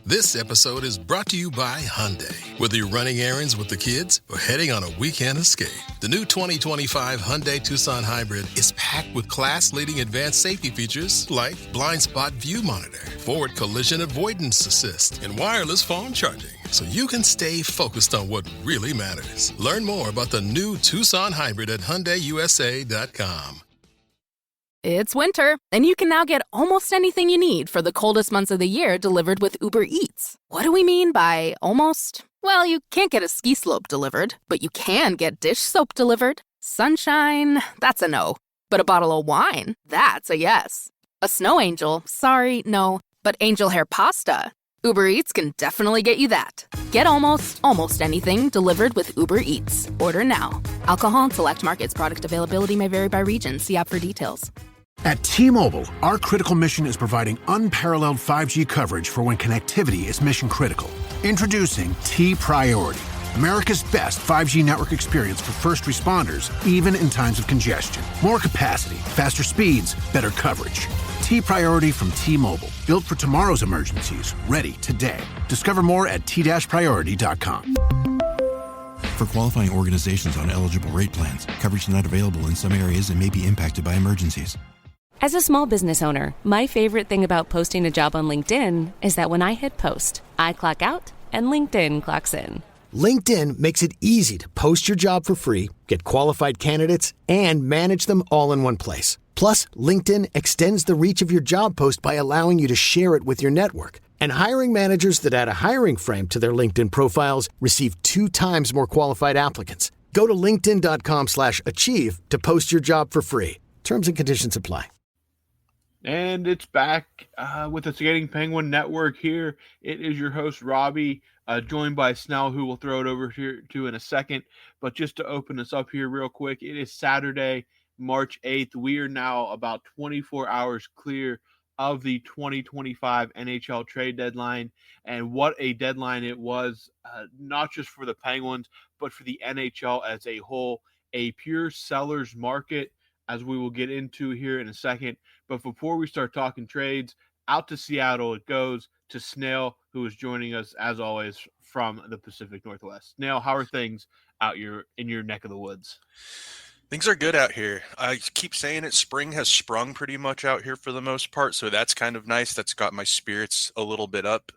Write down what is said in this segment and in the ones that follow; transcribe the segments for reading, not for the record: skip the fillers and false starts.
This episode is brought to you by Hyundai. Whether you're running errands with the kids or heading on a weekend escape, the new 2025 Hyundai Tucson Hybrid is packed with class-leading advanced safety features like blind spot view monitor, forward collision avoidance assist, and wireless phone charging, so you can stay focused on what really matters. Learn more about the new Tucson Hybrid at HyundaiUSA.com. It's winter, and you can now get almost anything you need for the coldest months of the year delivered with Uber Eats. What do we mean by almost? Well, you can't get a ski slope delivered, but you can get dish soap delivered. Sunshine, that's a no. But a bottle of wine, that's a yes. A snow angel, sorry, no. But angel hair pasta, Uber Eats can definitely get you that. Get almost anything delivered with Uber Eats. Order now. Alcohol and select markets. Product availability may vary by region. See app for details. At T-Mobile, our critical mission is providing unparalleled 5G coverage for when connectivity is mission critical. Introducing T-Priority, America's best 5G network experience for first responders, even in times of congestion. More capacity, faster speeds, better coverage. T-Priority from T-Mobile, built for tomorrow's emergencies, ready today. Discover more at t-priority.com. For qualifying organizations on eligible rate plans, coverage not available in some areas and may be impacted by emergencies. As a small business owner, my favorite thing about posting a job on LinkedIn is that when I hit post, I clock out and LinkedIn clocks in. LinkedIn makes it easy to post your job for free, get qualified candidates, and manage them all in one place. Plus, LinkedIn extends the reach of your job post by allowing you to share it with your network. And hiring managers that add a hiring frame to their LinkedIn profiles receive 2 times more qualified applicants. Go to linkedin.com/achieve to post your job for free. Terms and conditions apply. And it's back with the Skating Penguin Network here. It is your host, Robbie, joined by Snail, who we'll throw it over here to in a second. But just to open us up here real quick, it is Saturday, March 8th. We are now about 24 hours clear of the 2025 NHL trade deadline. And what a deadline it was, not just for the Penguins, but for the NHL as a whole. A pure seller's market, as we will get into here in a second. But before we start talking trades, out to Seattle it goes to Snail, who is joining us, as always, from the Pacific Northwest. Snail, how are things out in your neck of the woods? Things are good out here. I keep saying it. Spring has sprung pretty much out here for the most part, so that's kind of nice. That's got my spirits a little bit up,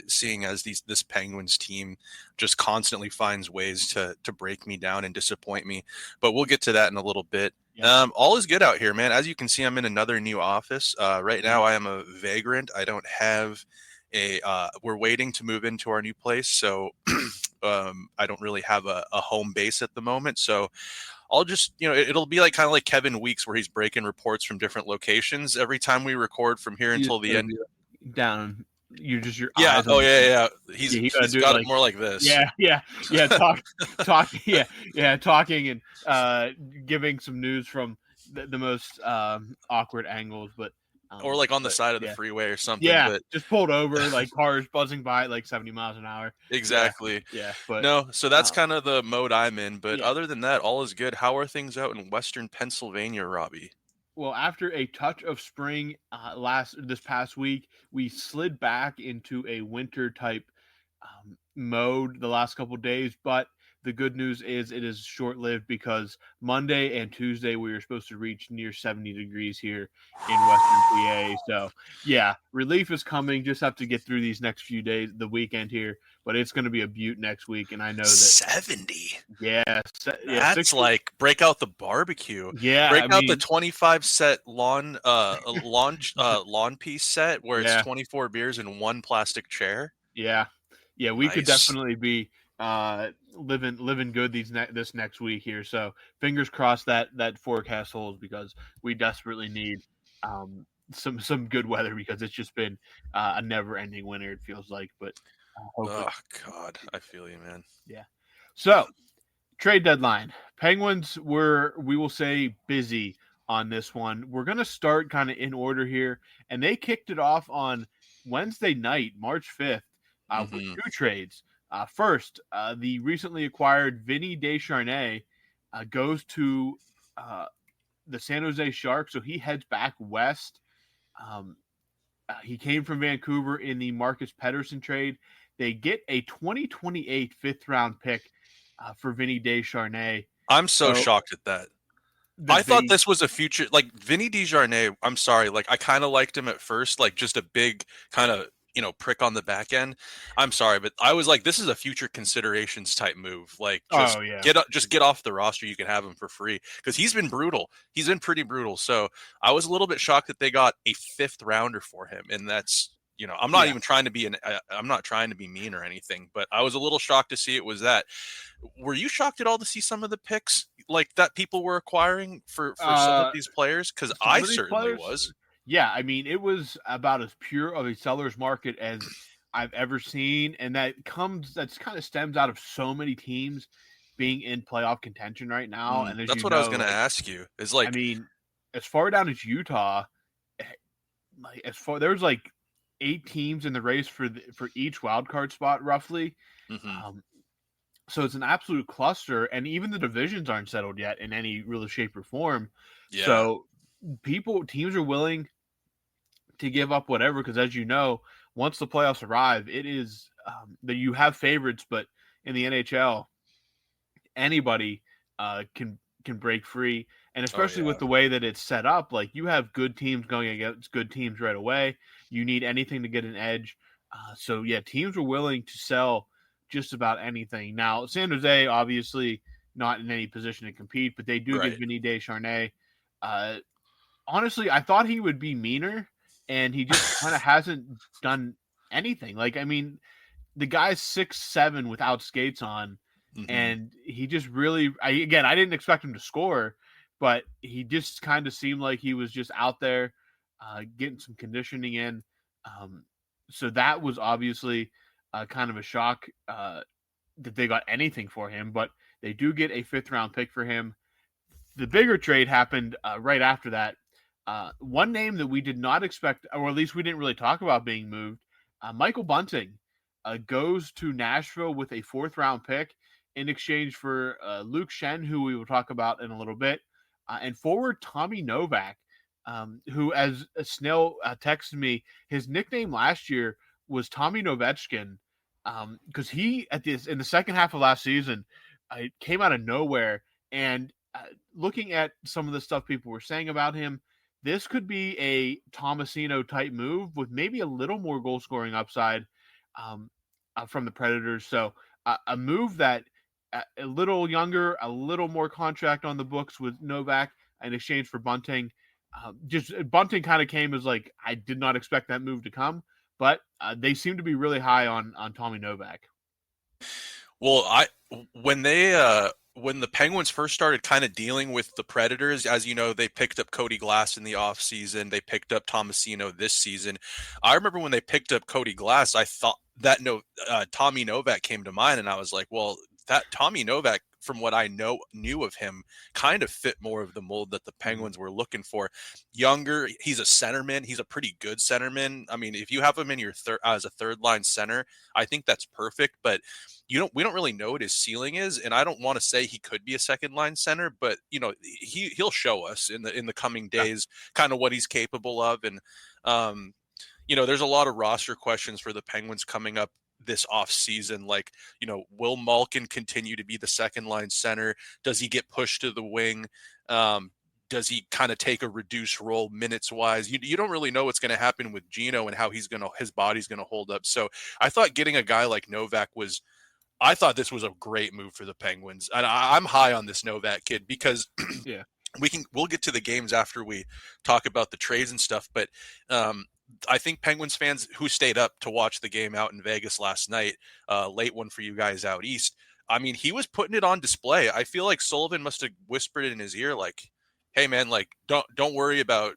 seeing as this Penguins team just constantly finds ways to break me down and disappoint me. But we'll get to that in a little bit. Yeah. All is good out here, man. As you can see, I'm in another new office. Right now, I am a vagrant. I don't have we're waiting to move into our new place, so I don't really have a home base at the moment. So I'll just, it'll be like kind of like Kevin Weeks, where he's breaking reports from different locations every time we record from here until the end. Down. You're just your yeah. eyes Oh yeah. He's got it more like this. Yeah. Talking and giving some news from the most awkward angles, but or like on the side of the freeway or something. Yeah, but just pulled over, like cars buzzing by at like 70 miles an hour. Exactly. Yeah. But no, so that's kind of the mode I'm in. But other than that, all is good. How are things out in Western Pennsylvania, Robbie? Well, after a touch of spring this past week, we slid back into a winter type mode the last couple of days. But the good news is it is short-lived, because Monday and Tuesday we were supposed to reach near 70 degrees here in Western PA. So, yeah, relief is coming. Just have to get through these next few days, the weekend here. But it's going to be a beaut next week, and I know that 70. Yeah, that's 60. Like break out the barbecue. Yeah, break out the 25 set lawn piece set where it's 24 beers and one plastic chair. Yeah, we could definitely be living good this next week here. So fingers crossed that forecast holds, because we desperately need some good weather, because it's just been a never-ending winter, it feels like. But oh God, I feel you, man. Yeah. So trade deadline. Penguins we will say busy on this one. We're gonna start kind of in order here, and they kicked it off on Wednesday night, March 5th, with 2 trades. First, the recently acquired Vinny Descharnais goes to the San Jose Sharks, so he heads back west. He came from Vancouver in the Marcus Pettersson trade. They get a 2028 fifth-round pick for Vinny Descharnais. I'm so So shocked at that. I thought they this was a future, like Vinny Desjardins. I'm sorry, like I kind of liked him at first, like just a big kind of prick on the back end. I'm sorry, but I was like, this is a future considerations type move. Like just get off the roster. You can have him for free because he's been brutal. He's been pretty brutal. So I was a little bit shocked that they got a fifth rounder for him, and that's I'm not even trying to be I'm not trying to be mean or anything, but I was a little shocked to see it was that. Were you shocked at all to see some of the picks like that people were acquiring for some of these players? Because I certainly was. Yeah, I mean, it was about as pure of a seller's market as I've ever seen, and that's kind of stems out of so many teams being in playoff contention right now. And that's what I was going to ask you. Is like, I mean, as far down as Utah, there's like 8 teams in the race for each wild card spot, roughly. Mm-hmm. So it's an absolute cluster, and even the divisions aren't settled yet in any real shape or form. Yeah. So teams are willing to give up whatever, because as you know, once the playoffs arrive, it is that you have favorites, but in the NHL, anybody can break free. And especially with the way that it's set up, like you have good teams going against good teams right away. You need anything to get an edge. So yeah, teams are willing to sell just about anything. Now, San Jose, obviously not in any position to compete, but they do get Vinny Descharnais. Honestly, I thought he would be meaner, and he just kind of hasn't done anything. Like, I mean, the guy's 6'7" without skates on, and he just really I didn't expect him to score, but he just kind of seemed like he was just out there getting some conditioning in. So that was obviously kind of a shock that they got anything for him, but they do get a 5th-round pick for him. The bigger trade happened right after that. One name that we did not expect, or at least we didn't really talk about being moved, Michael Bunting goes to Nashville with a 4th-round pick in exchange for Luke Schenn, who we will talk about in a little bit, and forward Tommy Novak, who, as Snail texted me, his nickname last year was Tommy Novechkin, because he in the second half of last season came out of nowhere. And looking at some of the stuff people were saying about him, this could be a Tomasino type move with maybe a little more goal scoring upside from the Predators. So a move that a little younger, a little more contract on the books with Novak in exchange for Bunting. Bunting kind of came as like, I did not expect that move to come, but they seem to be really high on Tommy Novak. Well, when the Penguins first started kind of dealing with the Predators, as you know, they picked up Cody Glass in the offseason. They picked up Tomasino this season. I remember when they picked up Cody Glass, I thought that Tommy Novak came to mind, and I was like, well, that Tommy Novak, from what I knew of him, kind of fit more of the mold that the Penguins were looking for. Younger, he's a centerman. He's a pretty good centerman. I mean, if you have him in your as a third-line center, I think that's perfect, but we don't really know what his ceiling is, and I don't want to say he could be a second-line center, but he'll show us in the coming days kind of what he's capable of. And there's a lot of roster questions for the Penguins coming up this off season. Like, will Malkin continue to be the second line center? Does he get pushed to the wing? Does he kind of take a reduced role minutes wise? You don't really know what's going to happen with Gino and how his body's going to hold up. So I thought getting a guy like Novak I thought this was a great move for the Penguins. And I'm high on this Novak kid because we'll get to the games after we talk about the trades and stuff. But I think Penguins fans who stayed up to watch the game out in Vegas last night, late one for you guys out east, I mean, he was putting it on display. I feel like Sullivan must have whispered it in his ear, like, hey man, like, don't worry about,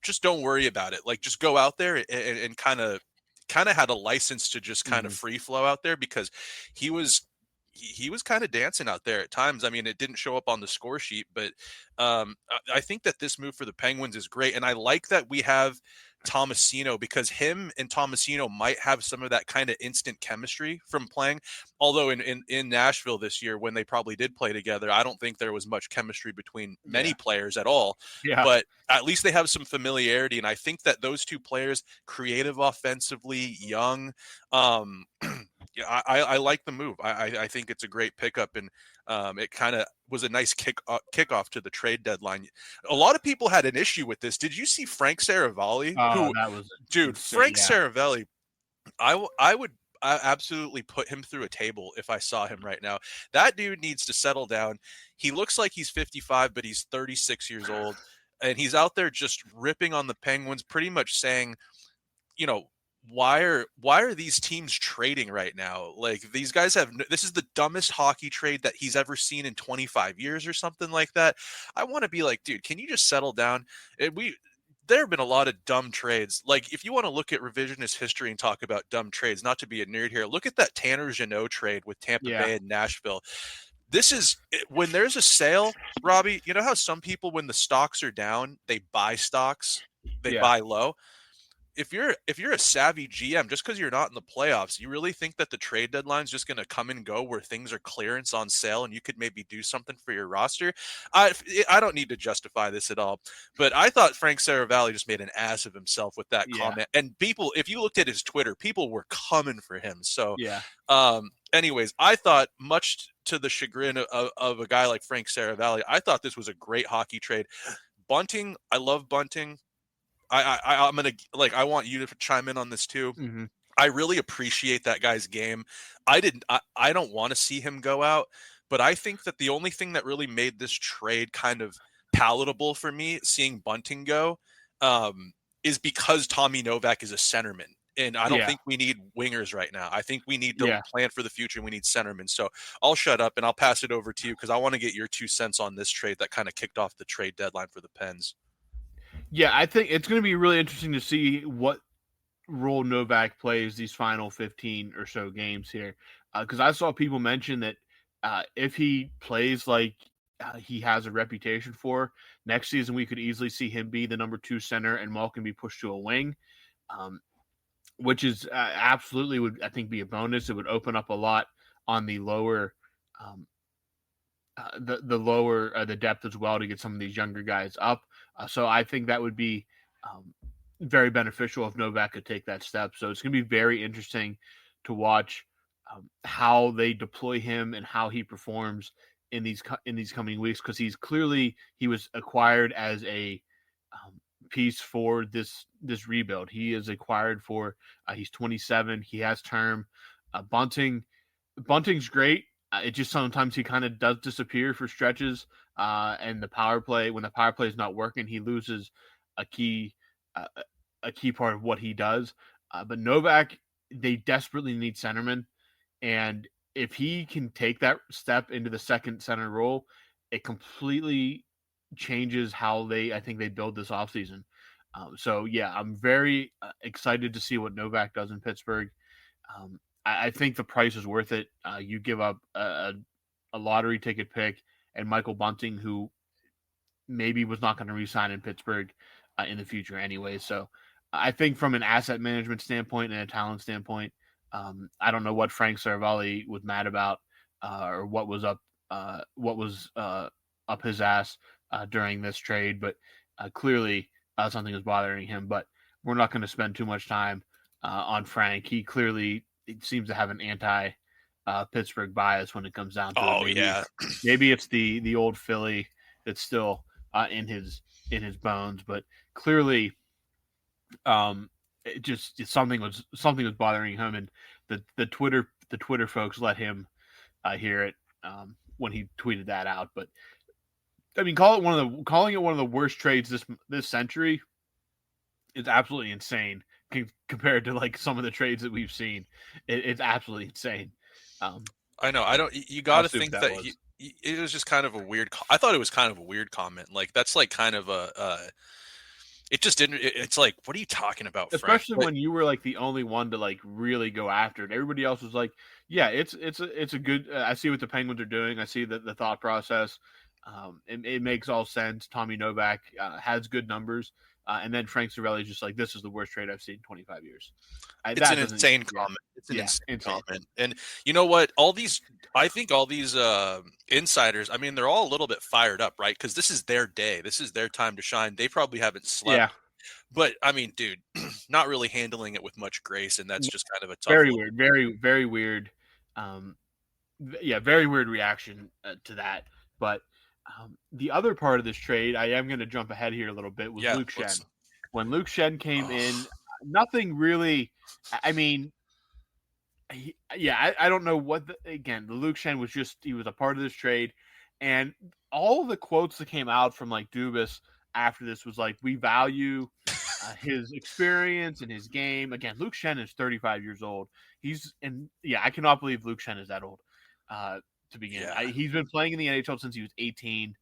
just don't worry about it. Like, just go out there and kind of had a license to just kind of free flow out there, because he was kind of dancing out there at times. I mean, it didn't show up on the score sheet, but I think that this move for the Penguins is great. And I like that we have Tomasino, because him and Tomasino might have some of that kind of instant chemistry from playing. Although in Nashville this year, when they probably did play together, I don't think there was much chemistry between many players at all. Yeah. But at least they have some familiarity. And I think that those two players, creative offensively, young, yeah, I like the move. I think it's a great pickup, and it kind of was a nice kickoff to the trade deadline. A lot of people had an issue with this. Did you see Frank Saravalli? Oh, that was Dude, insane, Frank yeah. Saravalli. I would absolutely put him through a table if I saw him right now. That dude needs to settle down. He looks like he's 55, but he's 36 years old, and he's out there just ripping on the Penguins, pretty much saying, you know, why are these teams trading right now? Like, these guys this is the dumbest hockey trade that he's ever seen in 25 years or something like that. I want to be like, dude, can you just settle down? There have been a lot of dumb trades. Like, if you want to look at revisionist history and talk about dumb trades, not to be a nerd here, look at that Tanner Jeannot trade with Tampa Bay and Nashville. This is when there's a sale, Robbie, you know how some people, when the stocks are down, they buy stocks, they buy low. If you're a savvy GM, just because you're not in the playoffs, you really think that the trade deadline is just going to come and go where things are clearance on sale and you could maybe do something for your roster? I don't need to justify this at all, but I thought Frank Saravalli just made an ass of himself with that comment. And people, if you looked at his Twitter, people were coming for him. So anyways, I thought, much to the chagrin of a guy like Frank Saravalli, I thought this was a great hockey trade. Bunting, I love Bunting. I'm gonna, like, I want you to chime in on this too. Mm-hmm. I really appreciate that guy's game. I don't want to see him go out, but I think that the only thing that really made this trade kind of palatable for me, seeing Bunting go, is because Tommy Novak is a centerman. And I don't think we need wingers right now. I think we need to plan for the future, and we need centermen. So I'll shut up and I'll pass it over to you, because I want to get your 2 cents on this trade that kind of kicked off the trade deadline for the Pens. Yeah, I think it's going to be really interesting to see what role Novak plays these final 15 or so games here. Because I saw people mention that if he plays like he has a reputation for, next season we could easily see him be the number 2 center and Malkin be pushed to a wing, which is absolutely would, I think, be a bonus. It would open up a lot on the lower the depth as well, to get some of these younger guys up. So I think that would be very beneficial if Novak could take that step. So it's going to be very interesting to watch how they deploy him and how he performs in these coming weeks, because he was acquired as a piece for this rebuild. He is acquired for he's 27. He has term. Bunting's great. It just sometimes he kind of does disappear for stretches, and when the power play is not working, he loses a key part of what he does. But Novak, they desperately need centermen, and if he can take that step into the second center role, it completely changes how I think they build this offseason. So yeah, I'm very excited to see what Novak does in Pittsburgh. I think the price is worth it. You give up a lottery ticket pick and Michael Bunting, who maybe was not going to re-sign in Pittsburgh in the future anyway. So I think from an asset management standpoint and a talent standpoint, I don't know what Frank Saravalli was mad about or what was up his ass during this trade, but clearly something is bothering him. But we're not going to spend too much time on Frank. He clearly seems to have an anti Pittsburgh bias when it comes down to it. Maybe it's the old Philly that's still in his bones, but clearly something was bothering him, and the Twitter folks let him hear it when he tweeted that out. But I mean, calling it one of the worst trades this century is absolutely insane compared to like some of the trades that we've seen. It's absolutely insane. I know. You got to think that it was just kind of a weird. I thought it was kind of a weird comment. Like, that's like kind of it just didn't. It's like, what are you talking about, Frank? Especially when you were like the only one to like really go after it. Everybody else was like, yeah, it's a good. I see what the Penguins are doing. I see the thought process. It makes all sense. Tommy Novak has good numbers. And then Frank Cervelli is just like, this is the worst trade I've seen in 25 years. It's an insane comment. It's an insane comment. And you know what? I think all these insiders, I mean, they're all a little bit fired up, right? Because this is their day. This is their time to shine. They probably haven't slept. Yeah. But, I mean, dude, not really handling it with much grace, and that's just kind of a tough Very look. weird. Very, very weird. Very weird reaction to that. But the other part of this trade, I am going to jump ahead here a little bit, was Luke Shen. When Luke Shen came in, nothing really – I mean – I don't know what the Luke Shen was he was a part of this trade, and all the quotes that came out from like Dubas after this was like, we value his experience and his game. Again, Luke Shen is 35 years old. I cannot believe Luke Shen is that old to begin. Yeah. He's been playing in the NHL since he was 18.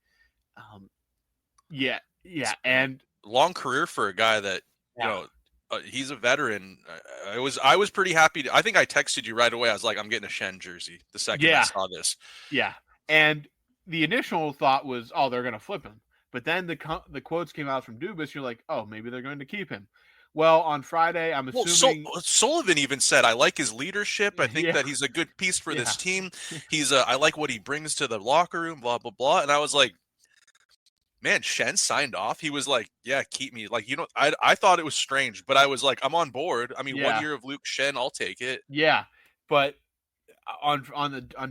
And long career for a guy that he's a veteran. I was pretty happy. I think I texted you right away. I was like, I'm getting a Shen jersey the second I saw this. Yeah. And the initial thought was, oh, they're going to flip him. But then the quotes came out from Dubas. You're like, oh, maybe they're going to keep him. Well, on Friday, I'm assuming Sullivan even said, I like his leadership. I think that he's a good piece for this team. I like what he brings to the locker room, blah, blah, blah. And I was like, man, Shen signed off. He was like, yeah, keep me. Like, I thought it was strange, but I was like, I'm on board. I mean, 1 year of Luke Shen, I'll take it. Yeah. But on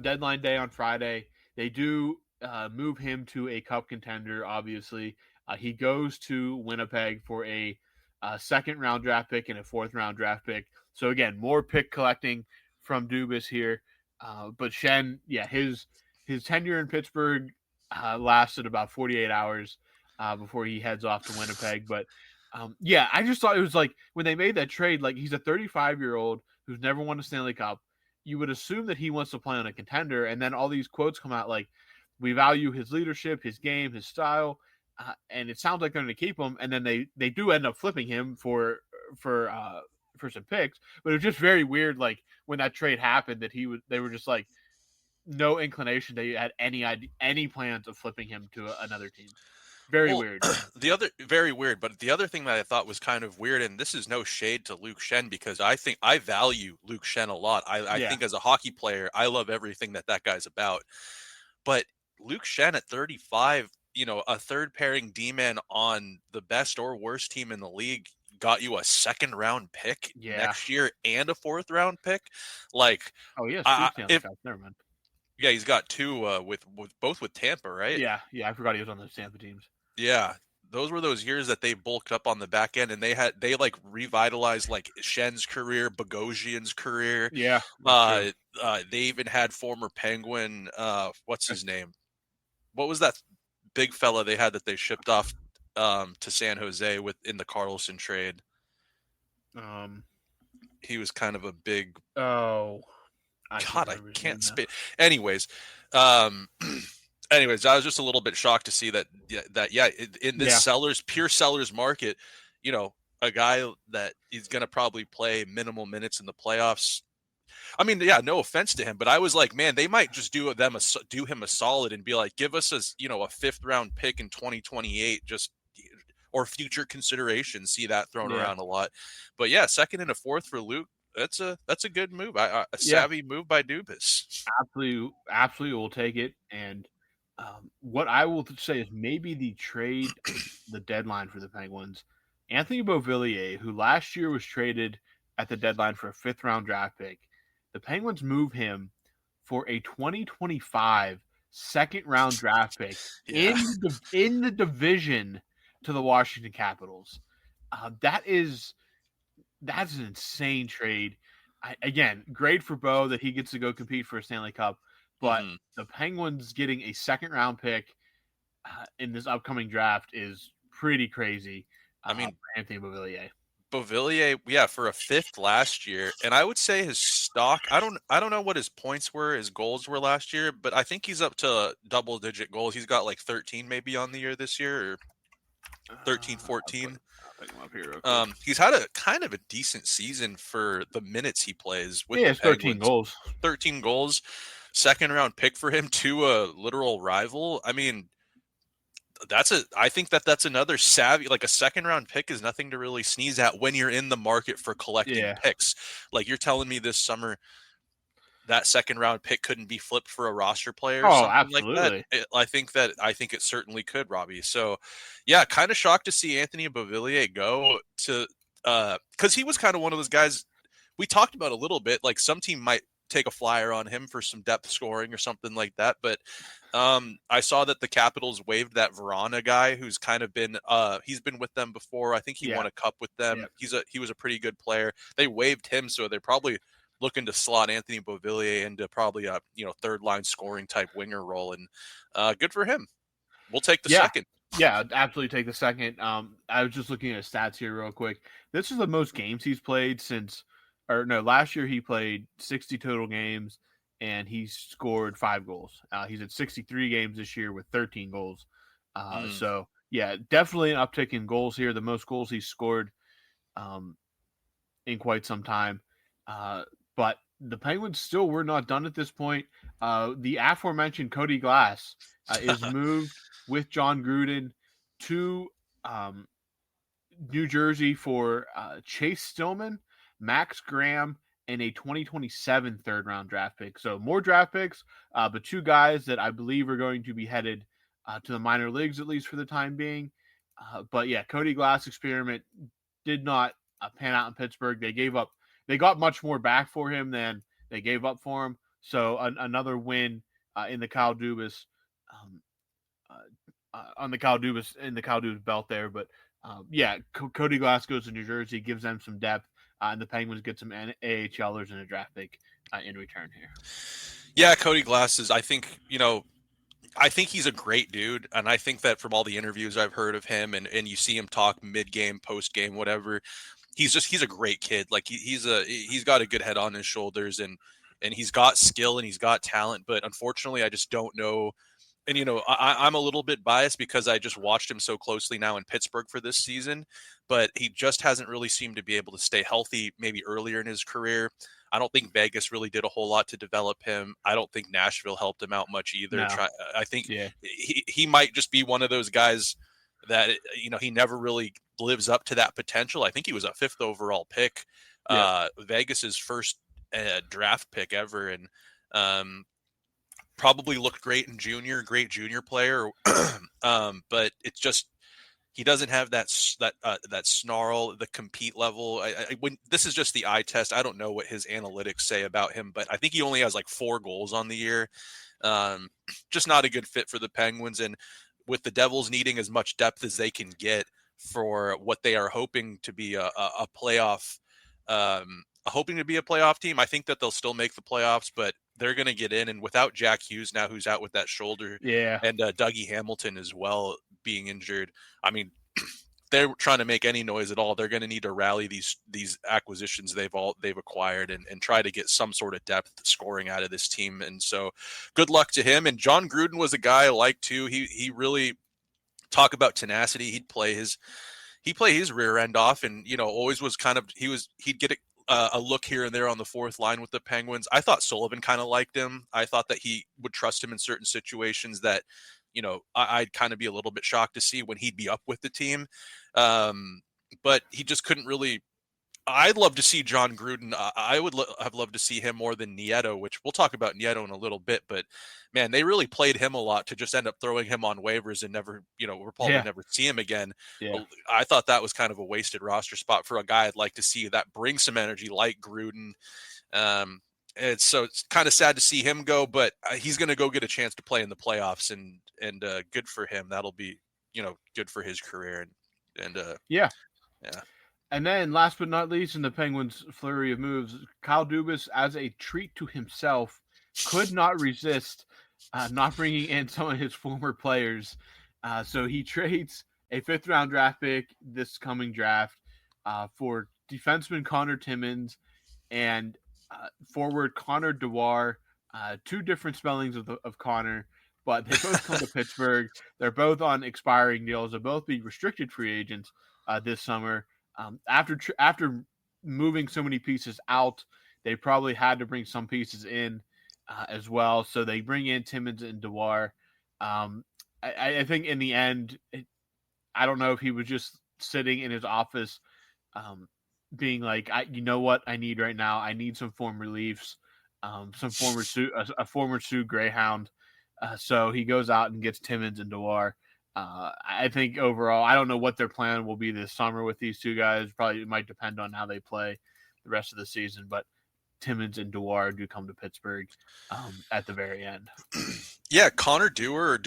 deadline day on Friday, they do move him to a cup contender, obviously. He goes to Winnipeg for a second round draft pick and a fourth round draft pick. So again, more pick collecting from Dubas here. But Shen, his tenure in Pittsburgh lasted about 48 hours before he heads off to Winnipeg. But I just thought it was like when they made that trade, like he's a 35-year-old who's never won a Stanley Cup. You would assume that he wants to play on a contender. And then all these quotes come out like, we value his leadership, his game, his style. And it sounds like they're going to keep him. And then they do end up flipping him for some picks. But it was just very weird. Like when that trade happened, that they were just like, no inclination they had any plans of flipping him to another team. Very weird. Very weird. But the other thing that I thought was kind of weird, and this is no shade to Luke Shen, because I think I value Luke Shen a lot. I think as a hockey player, I love everything that guy's about. But Luke Shen at 35, a third pairing D-man on the best or worst team in the league got you a second round pick next year and a fourth round pick. Like, oh yes, never mind. Yeah, he's got two with both with Tampa, right? Yeah, I forgot he was on those Tampa teams. Yeah, those were those years that they bulked up on the back end, and they like revitalized like Shen's career, Bogosian's career. Yeah, they even had former Penguin. What's his name? What was that big fella they had that they shipped off to San Jose in the Carlson trade? He was kind of a big. Oh. I can't spit. Anyways, I was just a little bit shocked to see that in this pure sellers market, a guy that is going to probably play minimal minutes in the playoffs. I mean, no offense to him, but I was like, man, they might just do him a solid and be like, give us a fifth round pick in 2028, or future consideration. See that thrown around a lot, but second and a fourth for Luke. That's a good move. A savvy move by Dubas. Absolutely, we'll take it. And what I will say is maybe the deadline for the Penguins, Anthony Beauvillier, who last year was traded at the deadline for a fifth round draft pick, the Penguins move him for a 2025 second round draft pick in the division to the Washington Capitals. That's an insane trade. Again, great for Bo that he gets to go compete for a Stanley Cup, but the Penguins getting a second round pick in this upcoming draft is pretty crazy. I mean, Anthony Beauvillier. For a fifth last year, and I would say his stock. I don't know what his points were, his goals were last year, but I think he's up to double-digit goals. He's got like 13 maybe on the year this year, or 13, 14. He's had a kind of a decent season for the minutes he plays with the 13 goals. 13 goals. Second round pick for him to a literal rival. I mean, I think that's another savvy, like a second round pick is nothing to really sneeze at when you're in the market for collecting Yeah. picks. Like you're telling me this summer that second round pick couldn't be flipped for a roster player or Oh, something like that. absolutely. I think it certainly could, Robbie. So yeah, kind of shocked to see Anthony Beauvillier go to because he was kind of one of those guys we talked about a little bit. Like some team might take a flyer on him for some depth scoring or something like that. But I saw that the Capitals waived that Verona guy who's kind of been he's been with them before. I think he won a cup with them. Yeah. He was a pretty good player. They waived him, so they're probably looking to slot Anthony Beauvillier into probably a third line scoring type winger role, and good for him. We'll take the second. Yeah, absolutely take the second. I was just looking at his stats here real quick. This is the most games he's played last year he played 60 total games and he scored 5 goals. He's at 63 games this year with 13 goals. So yeah, definitely an uptick in goals here. The most goals he's scored in quite some time. But the Penguins still were not done at this point. The aforementioned Cody Glass is moved with John Gruden to New Jersey for Chase Stillman, Max Graham, and a 2027 third-round draft pick. So more draft picks, but 2 guys that I believe are going to be headed to the minor leagues, at least for the time being. But yeah, Cody Glass experiment did not pan out in Pittsburgh. They got much more back for him than they gave up for him. So another win in the Kyle Dubas on the Kyle Dubas belt there. But Cody Glass goes to New Jersey, gives them some depth, and the Penguins get some AHLers and a draft pick in return here. Yeah, Cody Glass is, I think he's a great dude, and I think that from all the interviews I've heard of him, and you see him talk mid-game, post-game, whatever, he's a great kid. Like he's got a good head on his shoulders, and he's got skill and he's got talent, but unfortunately I just don't know. And I'm a little bit biased because I just watched him so closely now in Pittsburgh for this season, but he just hasn't really seemed to be able to stay healthy maybe earlier in his career. I don't think Vegas really did a whole lot to develop him. I don't think Nashville helped him out much either. No. I think he might just be one of those guys that, he never really lives up to that potential. I think he was a 5th overall pick, Vegas's first draft pick ever. And probably looked great in junior, great junior player. But it's just, he doesn't have that snarl, the compete level. When this is just the eye test, I don't know what his analytics say about him, but I think he only has like 4 goals on the year. Just not a good fit for the Penguins. And with the Devils needing as much depth as they can get for what they are hoping to be a playoff, team, I think that they'll still make the playoffs, but they're going to get in. And without Jack Hughes now, who's out with that shoulder, and Dougie Hamilton as well being injured, I mean, they're trying to make any noise at all. They're going to need to rally these acquisitions they've acquired and try to get some sort of depth scoring out of this team. And so, good luck to him. And John Gruden was a guy I like too. He really talk about tenacity. He'd play his rear end off, and always was kind of he'd get a look here and there on the 4th line with the Penguins. I thought Sullivan kind of liked him. I thought that he would trust him in certain situations that, I'd kind of be a little bit shocked to see when he'd be up with the team. But he just couldn't really. I'd love to see John Gruden. I would have loved to see him more than Nieto, which we'll talk about Nieto in a little bit. But man, they really played him a lot to just end up throwing him on waivers and never, we'll probably never see him again. Yeah. I thought that was kind of a wasted roster spot for a guy I'd like to see that brings some energy like Gruden. So it's kind of sad to see him go, but he's going to go get a chance to play in the playoffs, and good for him. That'll be, good for his career. And yeah. And then, last but not least, in the Penguins' flurry of moves, Kyle Dubas, as a treat to himself, could not resist not bringing in some of his former players. So he trades a 5th-round draft pick this coming draft for defenseman Connor Timmins and forward Connor Dewar. 2 different spellings of Connor, but they both come to Pittsburgh. They're both on expiring deals. They'll both be restricted free agents this summer. After moving so many pieces out, they probably had to bring some pieces in as well. So they bring in Timmins and Dewar. I think in the end, I don't know if he was just sitting in his office, being like, you know what I need right now? I need some form reliefs, some former Sioux, a former Sioux Greyhound. So he goes out and gets Timmons and Dewar. I think overall, I don't know what their plan will be this summer with these two guys. Probably it might depend on how they play the rest of the season, but Timmons and Dewar do come to Pittsburgh at the very end. Yeah, Connor Dewar,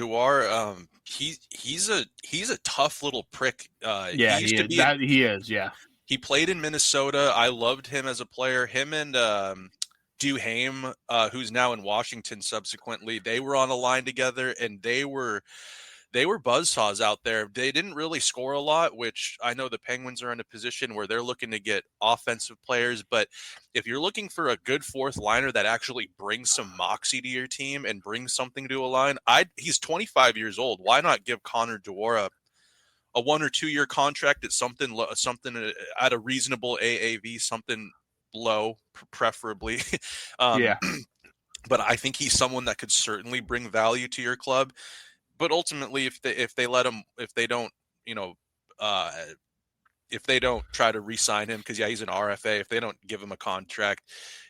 he's a tough little prick. Yeah, he used to be he is. Yeah, he played in Minnesota. I loved him as a player. Him and Duhaime, who's now in Washington subsequently, they were on a line together, and they were buzzsaws out there. They didn't really score a lot, which I know the Penguins are in a position where they're looking to get offensive players. But if you're looking for a good fourth liner that actually brings some moxie to your team and brings something to a line, he's 25 years old. Why not give Connor Dewar a 1 or 2 year contract at something at a reasonable AAV, something low, preferably. Yeah. But I think he's someone that could certainly bring value to your club. But ultimately, if they don't try to re-sign him, because he's an RFA, if they don't give him a contract,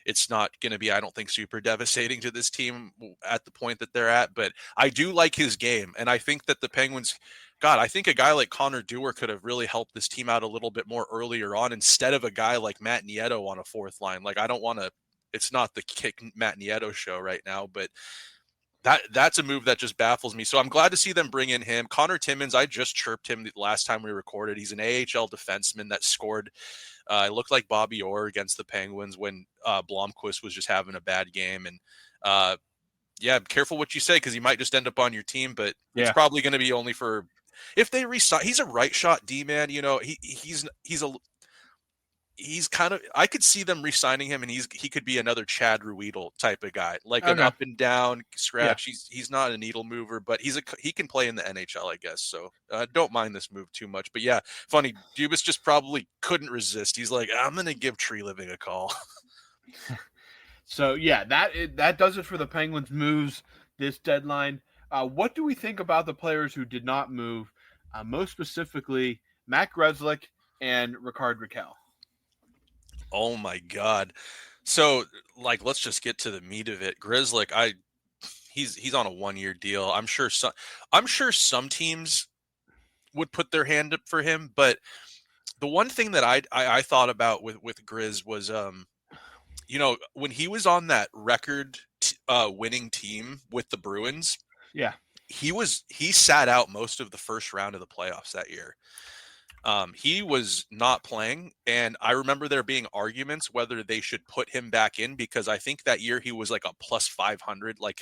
it's not going to be, I don't think, super devastating to this team at the point that they're at. But I do like his game, and I think that the Penguins, I think a guy like Connor Dewar could have really helped this team out a little bit more earlier on, instead of a guy like Matt Nieto on a fourth line. Like, I don't want to. It's not the kick Matt Nieto show right now, but that's a move that just baffles me. So I'm glad to see them bring in him. Connor Timmons, I just chirped him the last time we recorded. He's an AHL defenseman that scored. It looked like Bobby Orr against the Penguins when Blomqvist was just having a bad game. And careful what you say, because he might just end up on your team. But it's probably going to be only for if they resign. He's a right shot D man. He's kind of, I could see them re-signing him, and he could be another Chad Ruedel type of guy, like an up and down scratch. Yeah. He's not a needle mover, but he can play in the NHL, I guess. So don't mind this move too much. But yeah, funny, Dubas just probably couldn't resist. He's like, I'm gonna give Tree Living a call. So yeah, that does it for the Penguins moves this deadline. What do we think about the players who did not move? Most specifically, Matt Grzelcyk and Rickard Rakell. Oh my God. So let's just get to the meat of it. Grzelcyk, he's on a 1-year deal. I'm sure some teams would put their hand up for him, but the one thing that I thought about with Grizz was, when he was on that record winning team with the Bruins, he sat out most of the first round of the playoffs that year. He was not playing, and I remember there being arguments whether they should put him back in, because I think that year he was like a plus 500, like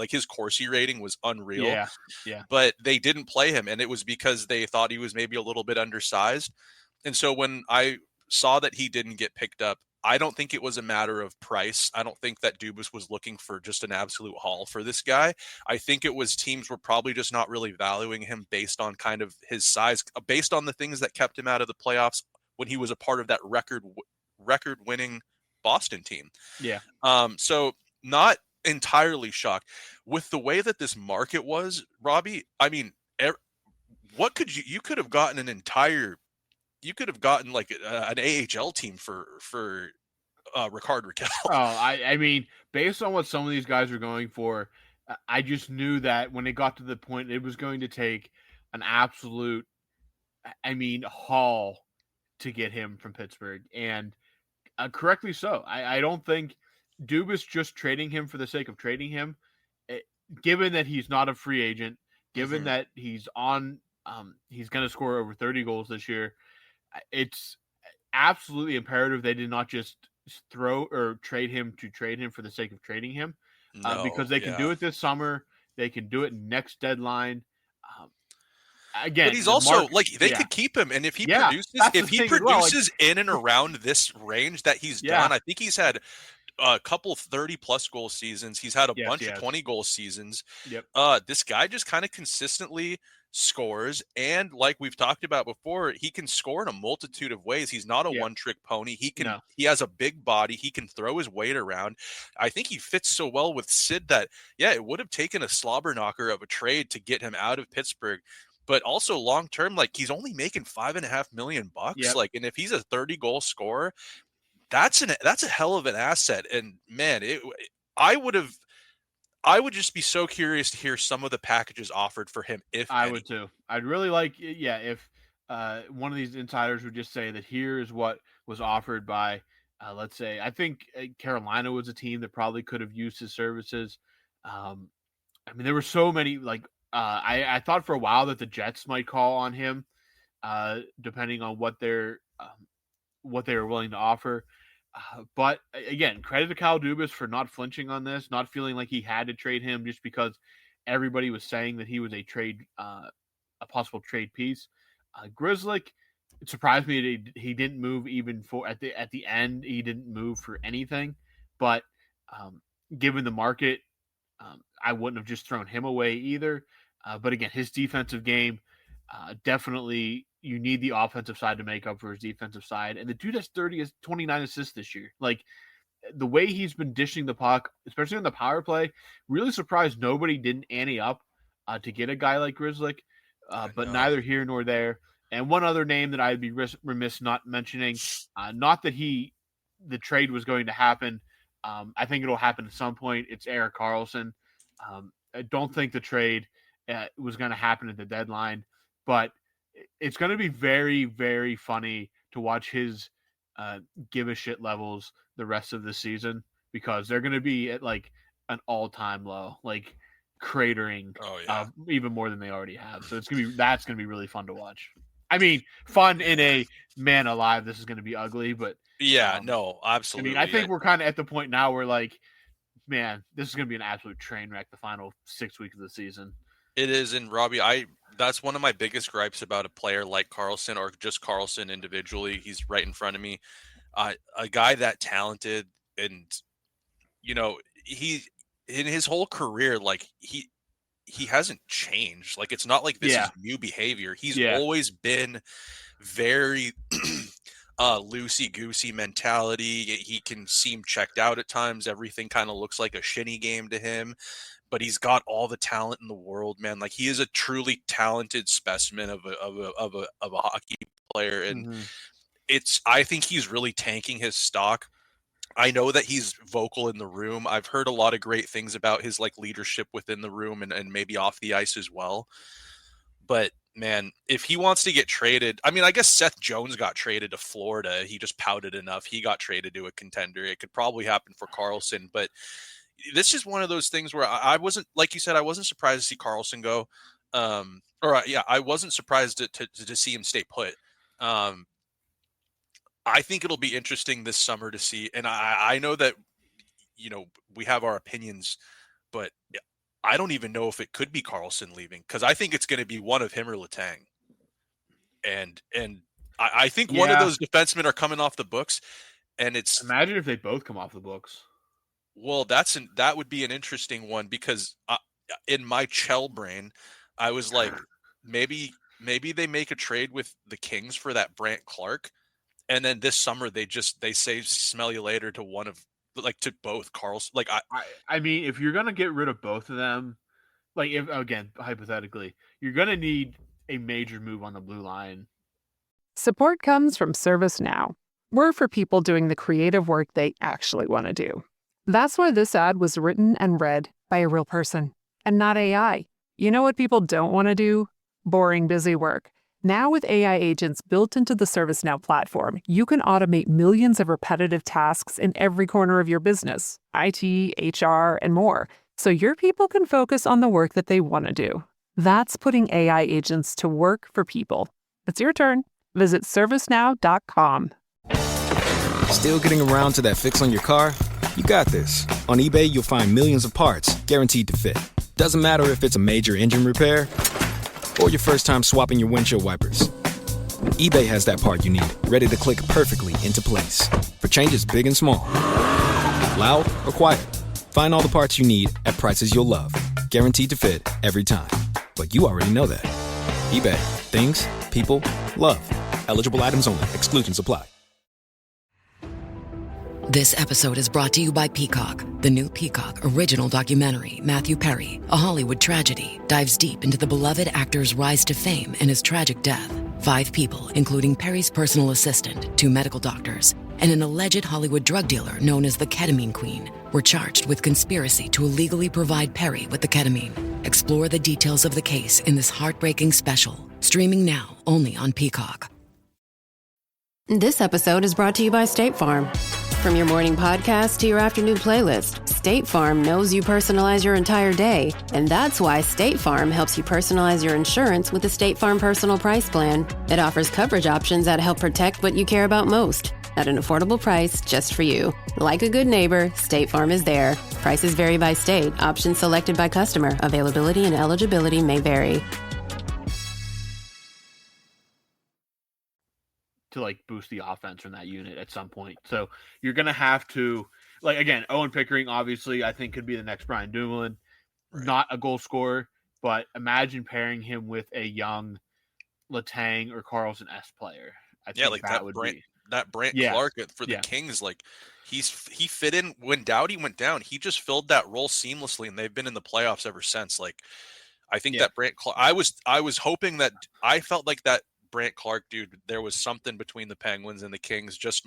his Corsi rating was unreal. Yeah. But they didn't play him, and it was because they thought he was maybe a little bit undersized. And so when I saw that he didn't get picked up, I don't think it was a matter of price. I don't think that Dubas was looking for just an absolute haul for this guy. I think it was teams were probably just not really valuing him based on kind of his size, based on the things that kept him out of the playoffs when he was a part of that record-winning Boston team. Yeah. So not entirely shocked with the way that this market was, Robbie. I mean, what could you could have gotten like an AHL team for Rickard Rakell. I mean, based on what some of these guys are going for, I just knew that when it got to the point, it was going to take an absolute, haul to get him from Pittsburgh, and correctly so. I don't think Dubas just trading him for the sake of trading him, given that he's not a free agent, given that he's on, he's going to score over 30 goals this year. It's absolutely imperative they did not just throw or trade him for the sake of trading him, because they can do it this summer. They can do it next deadline. Again, but he's also they could keep him, and if he produces in and around this range that he's done, I think he's had a couple 30-plus goal seasons. He's had a bunch of 20-goal seasons. Yep. This guy just kind of consistently scores, and like we've talked about before, he can score in a multitude of ways. He's not a one-trick pony. He has a big body. He can throw his weight around. I think he fits so well with Sid that it would have taken a slobber knocker of a trade to get him out of Pittsburgh. But also long term, like, he's only making $5.5 million. Yep. Like, and if he's a 30-goal scorer, that's a hell of an asset. And man, I would just be so curious to hear some of the packages offered for him. If I any. would too. I'd really like, if one of these insiders would just say that here is what was offered by, let's say, I think Carolina was a team that probably could have used his services. I mean, there were so many, like, I thought for a while that the Jets might call on him, depending on what they were willing to offer. But again, credit to Kyle Dubas for not flinching on this, not feeling like he had to trade him just because everybody was saying that he was a possible trade piece. Grzelcyk, it surprised me that he didn't move even for at the end. He didn't move for anything, but given the market, I wouldn't have just thrown him away either. But again, his defensive game, definitely you need the offensive side to make up for his defensive side. And the dude has 29 assists this year. Like, the way he's been dishing the puck, especially on the power play, really surprised nobody didn't ante up to get a guy like Grzelcyk. But neither here nor there. And one other name that I'd be remiss not mentioning, not that the trade was going to happen. I think it'll happen at some point. It's Erik Karlsson. I don't think the trade was going to happen at the deadline, but it's going to be very, very funny to watch his give a shit levels the rest of the season, because they're going to be at like an all-time low, like cratering even more than they already have. So that's going to be really fun to watch. I mean, fun in a man alive. This is going to be ugly, but no, absolutely. I mean, I think we're kind of at the point now where, like, man, this is going to be an absolute train wreck the final 6 weeks of the season. It is. And Robbie, that's one of my biggest gripes about a player like Karlsson, or just Karlsson individually. He's right in front of me. A guy that talented, and, you know, he in his whole career, like, he hasn't changed. Like, it's not like this is new behavior. He's always been very loosey-goosey mentality. He can seem checked out at times. Everything kind of looks like a shinny game to him, but he's got all the talent in the world, man. Like, he is a truly talented specimen of a hockey player. And I think he's really tanking his stock. I know that he's vocal in the room. I've heard a lot of great things about his, like, leadership within the room and maybe off the ice as well. But man, if he wants to get traded, I mean, I guess Seth Jones got traded to Florida. He just pouted enough. He got traded to a contender. It could probably happen for Karlsson, but this is one of those things where I wasn't, like you said, I wasn't surprised to see Karlsson go. I wasn't surprised to see him stay put. I think it'll be interesting this summer to see. And I know that, you know, we have our opinions, but I don't even know if it could be Karlsson leaving, because I think it's going to be one of him or Letang. And I think one of those defensemen are coming off the books, and it's, imagine if they both come off the books. Well, that would be an interesting one, because in my Chell brain, I was like, maybe they make a trade with the Kings for that Brandt Clark, and then this summer they say smell you later to one of, like, to both Karlsson. Like, I mean, if you're gonna get rid of both of them, like, if, again, hypothetically, you're gonna need a major move on the blue line. Support comes from ServiceNow. We're for people doing the creative work they actually want to do. That's why this ad was written and read by a real person and not AI. You know what people don't want to do? Boring, busy work. Now with AI agents built into the ServiceNow platform, you can automate millions of repetitive tasks in every corner of your business, IT, HR, and more, so your people can focus on the work that they want to do. That's putting AI agents to work for people. It's your turn. Visit ServiceNow.com. Still getting around to that fix on your car? You got this. On eBay, you'll find millions of parts guaranteed to fit. Doesn't matter if it's a major engine repair or your first time swapping your windshield wipers. eBay has that part you need, ready to click perfectly into place for changes big and small. Loud or quiet, find all the parts you need at prices you'll love. Guaranteed to fit every time. But you already know that. eBay. Things, people, love. Eligible items only. Exclusions apply. This episode is brought to you by Peacock. The new Peacock original documentary, Matthew Perry, A Hollywood Tragedy, dives deep into the beloved actor's rise to fame and his tragic death. 5 people, including Perry's personal assistant, 2 medical doctors, and an alleged Hollywood drug dealer known as the Ketamine Queen, were charged with conspiracy to illegally provide Perry with the ketamine. Explore the details of the case in this heartbreaking special, streaming now only on Peacock. This episode is brought to you by State Farm. From your morning podcast to your afternoon playlist, State Farm knows you personalize your entire day, and that's why State Farm helps you personalize your insurance with the State Farm Personal Price Plan. It offers coverage options that help protect what you care about most at an affordable price just for you. Like a good neighbor, State Farm is there. Prices vary by state. Options selected by customer. Availability and eligibility may vary. To like boost the offense from that unit at some point. So you're going to have to, like, again, Owen Pickering, obviously, I think could be the next Brian Dumoulin. Right. Not a goal scorer, but imagine pairing him with a young Letang or Carlson S player. I think like that would be that Brant Clark for the Kings. Like he fit in when Doughty went down. He just filled that role seamlessly, and they've been in the playoffs ever since. Like I think that Brant Clark, I was hoping that, I felt like that Brant Clark dude, there was something between the Penguins and the Kings. Just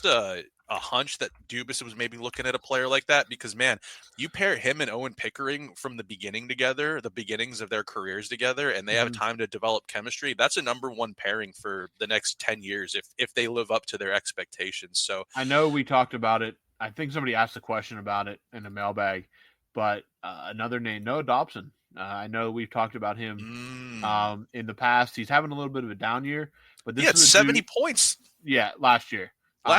a hunch that Dubas was maybe looking at a player like that, because man, you pair him and Owen Pickering from the beginning together, the beginnings of their careers together, and they have time to develop chemistry. That's a number 1 pairing for the next 10 years if they live up to their expectations. So I know we talked about it. I think somebody asked a question about it in the mailbag, but another name, Noah Dobson. I know we've talked about him in the past. He's having a little bit of a down year, but this is 70 points. Yeah, last year.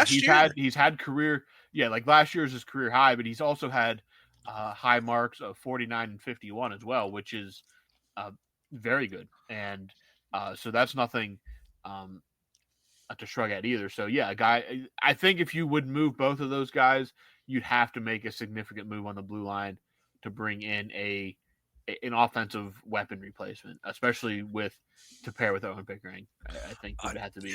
He's had career. Yeah, like last year is his career high, but he's also had high marks of 49 and 51 as well, which is very good. And so that's nothing to shrug at either. So yeah, a guy. I think if you would move both of those guys, you'd have to make a significant move on the blue line to bring in an offensive weapon replacement, especially to pair with Owen Pickering. I think it would have to be.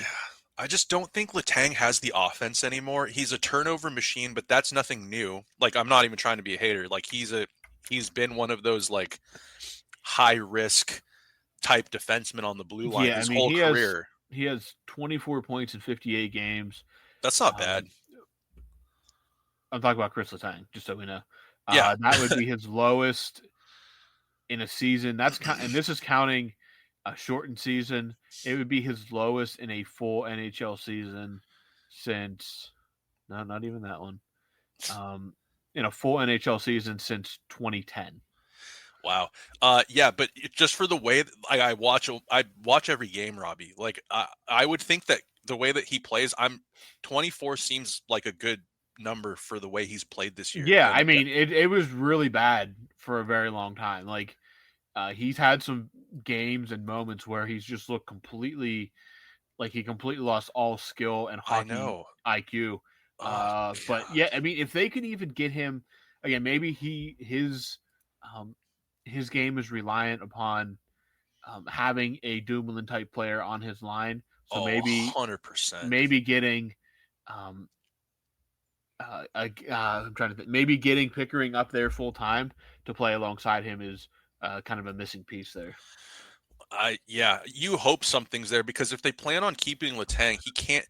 I just don't think Letang has the offense anymore. He's a turnover machine, but that's nothing new. Like, I'm not even trying to be a hater. Like, he's been one of those like high risk type defensemen on the blue line his whole career. He has 24 points in 58 games. That's not bad. I'm talking about Chris Letang, just so we know. Yeah, that would be his lowest in a season. And this is counting a shortened season. It would be his lowest in a full NHL season since not even that one. In a full NHL season since 2010. Wow. Yeah, but just for the way that, I watch every game, Robbie. Like I would think that the way that he plays, 24 seems like a good number for the way he's played this year. Yeah, I mean, it was really bad for a very long time. Like he's had some games and moments where he's just looked completely like he completely lost all skill and hockey IQ. But yeah, I mean, if they could even get him again, maybe his game is reliant upon having a Dumoulin type player on his line. So maybe 100%. Maybe getting I'm trying to think. Maybe getting Pickering up there full time to play alongside him is kind of a missing piece there. Yeah, you hope something's there, because if they plan on keeping Letang, he can't.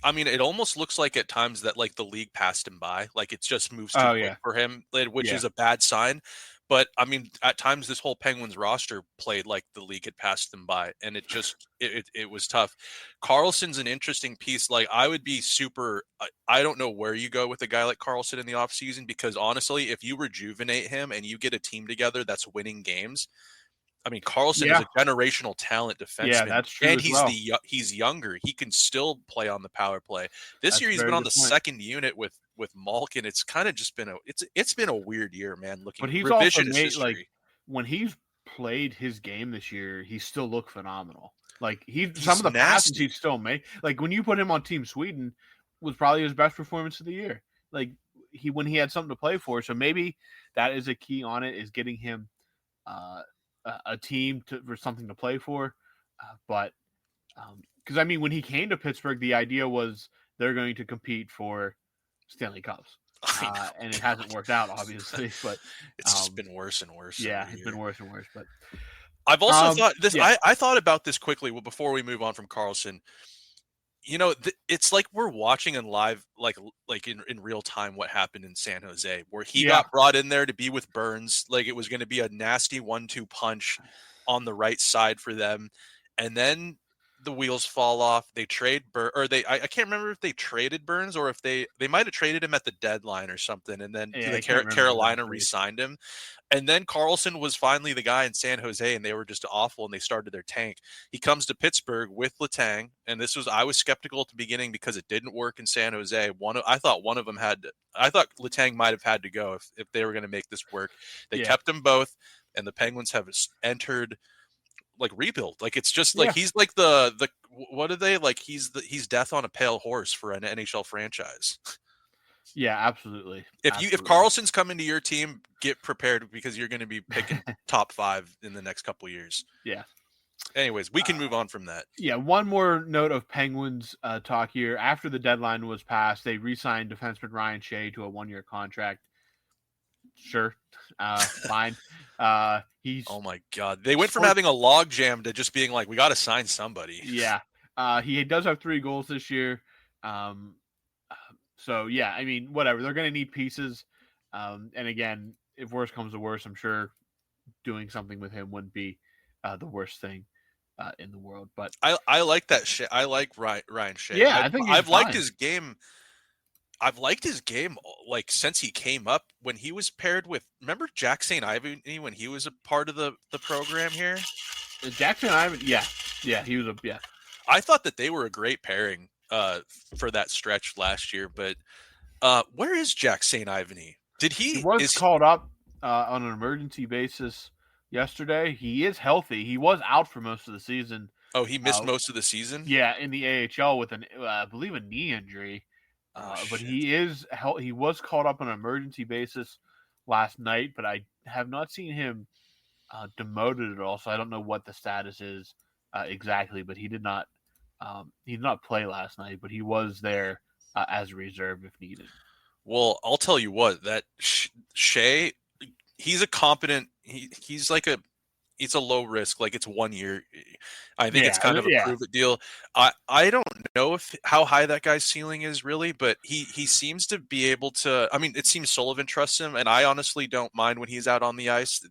I mean, it almost looks like at times that like the league passed him by, like it just moves too quick for him, which is a bad sign. But I mean, at times this whole Penguins roster played like the league had passed them by, and it just it was tough. Carlson's an interesting piece. Like I would be super. I don't know where you go with a guy like Carlson in the offseason, because honestly, if you rejuvenate him and you get a team together that's winning games. I mean, Carlson is a generational talent defenseman. Yeah, that's true. And he's younger. He can still play on the power play. This year he's been on the second unit with Malkin. It's kind of just been it's been a weird year, man. But he's also made, like when he's played his game this year, he still looked phenomenal. Like he's some of the passes he still made. Like when you put him on Team Sweden, was probably his best performance of the year. Like when he had something to play for. So maybe that is a key on it, is getting him a team for something to play for. But because I mean, when he came to Pittsburgh, the idea was they're going to compete for Stanley Cups, and it hasn't worked out, obviously. But it's just been worse and worse. Yeah, it's been worse and worse. But I've also thought this. Yeah. I thought about this quickly before we move on from Karlsson. You know, it's like we're watching in live, like in real time, what happened in San Jose, where he got brought in there to be with Burns, like it was going to be a nasty 1-2 punch on the right side for them, and then the wheels fall off. They trade I can't remember if they traded Burns or if they might have traded him at the deadline or something, and then Carolina re-signed him. And then Karlsson was finally the guy in San Jose, and they were just awful, and they started their tank. He comes to Pittsburgh with Letang, and I was skeptical at the beginning because it didn't work in San Jose. I thought Letang might have had to go if they were going to make this work. They kept them both, and the Penguins have entered like rebuild. Like it's just like he's like the what are they like? He's death on a pale horse for an NHL franchise. Yeah, absolutely. If Karlsson's coming to your team, get prepared because you're going to be picking top 5 in the next couple of years. Yeah. Anyways, we can move on from that. Yeah, one more note of Penguins talk here. After the deadline was passed, they re-signed defenseman Ryan Shea to a 1-year contract. Sure, fine. Oh my God, they went from having a log jam to just being like, we got to sign somebody. Yeah, he does have 3 goals this year. So yeah, I mean, whatever. They're going to need pieces. And again, if worse comes to worse, I'm sure doing something with him wouldn't be the worst thing in the world. But I like that shit. I like Ryan Shea. Yeah, I think I've liked his game. I've liked his game like since he came up when he was paired with. Remember Jack St. Ivany when he was a part of the program here. Jack St. Ivany, yeah, he was I thought that they were a great pairing for that stretch last year. But where is Jack St. Ivany? He was called up on an emergency basis yesterday. He is healthy. He was out for most of the season. Oh, he missed most of the season? Yeah, in the AHL with I believe a knee injury. But he was called up on an emergency basis last night, but I have not seen him demoted at all, so I don't know what the status is exactly. But he did not play last night, but he was there as a reserve if needed. Well, I'll tell you what, that Shea, he's a competent. It's a low risk, like it's 1 year. I think it's kind of a prove it deal. I don't know how high that guy's ceiling is really, but he seems to be able to. I mean, it seems Sullivan trusts him, and I honestly don't mind when he's out on the ice.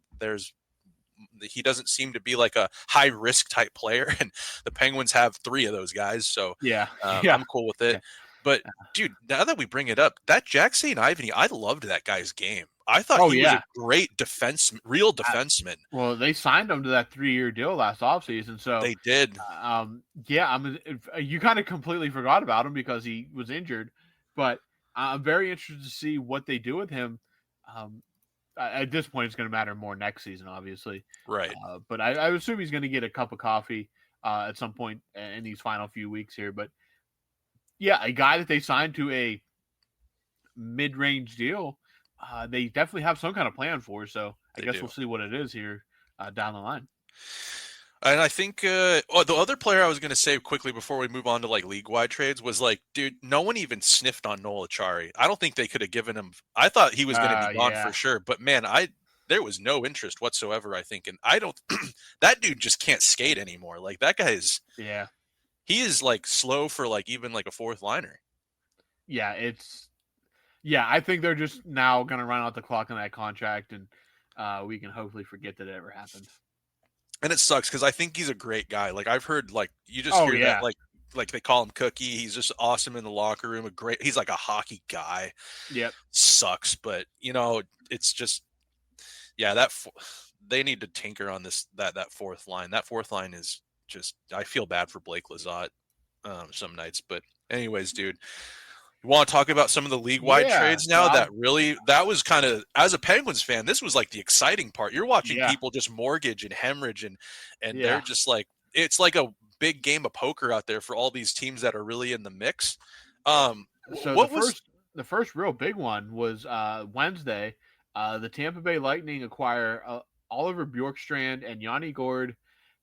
He doesn't seem to be like a high risk type player, and the Penguins have 3 of those guys, so I'm cool with it. But dude, now that we bring it up, that Jack St. Ivany, I loved that guy's game. I thought he was a great real defenseman. Well, they signed him to that 3-year deal last offseason, so they did. You kind of completely forgot about him because he was injured, but I'm very interested to see what they do with him. At this point, it's going to matter more next season, obviously. Right. But I assume he's going to get a cup of coffee at some point in these final few weeks here. But yeah, a guy that they signed to a mid-range deal, they definitely have some kind of plan for. So I guess we'll see what it is here down the line. And I think the other player I was going to say quickly before we move on to like league-wide trades was like, dude, no one even sniffed on Noel Acciari. I don't think they could have given him. I thought he was going to be gone for sure, but man, there was no interest whatsoever. I think, and I don't. That dude just can't skate anymore. Like that guy is. Yeah. He is like slow for like even like a 4th liner. Yeah, I think they're just now going to run out the clock on that contract, and we can hopefully forget that it ever happened. And it sucks because I think he's a great guy. Like I've heard, like you just hear that, like they call him Cookie. He's just awesome in the locker room. He's like a hockey guy. Yep. Sucks, but it's just they need to tinker on that 4th line. That 4th line is just. I feel bad for Blake Lizotte some nights, but anyways, dude. You want to talk about some of the league-wide trades now? That was kind of, as a Penguins fan, this was like the exciting part. You're watching people just mortgage and hemorrhage, and they're just like, it's like a big game of poker out there for all these teams that are really in the mix. So the first real big one was Wednesday. The Tampa Bay Lightning acquire Oliver Bjorkstrand and Yanni Gord,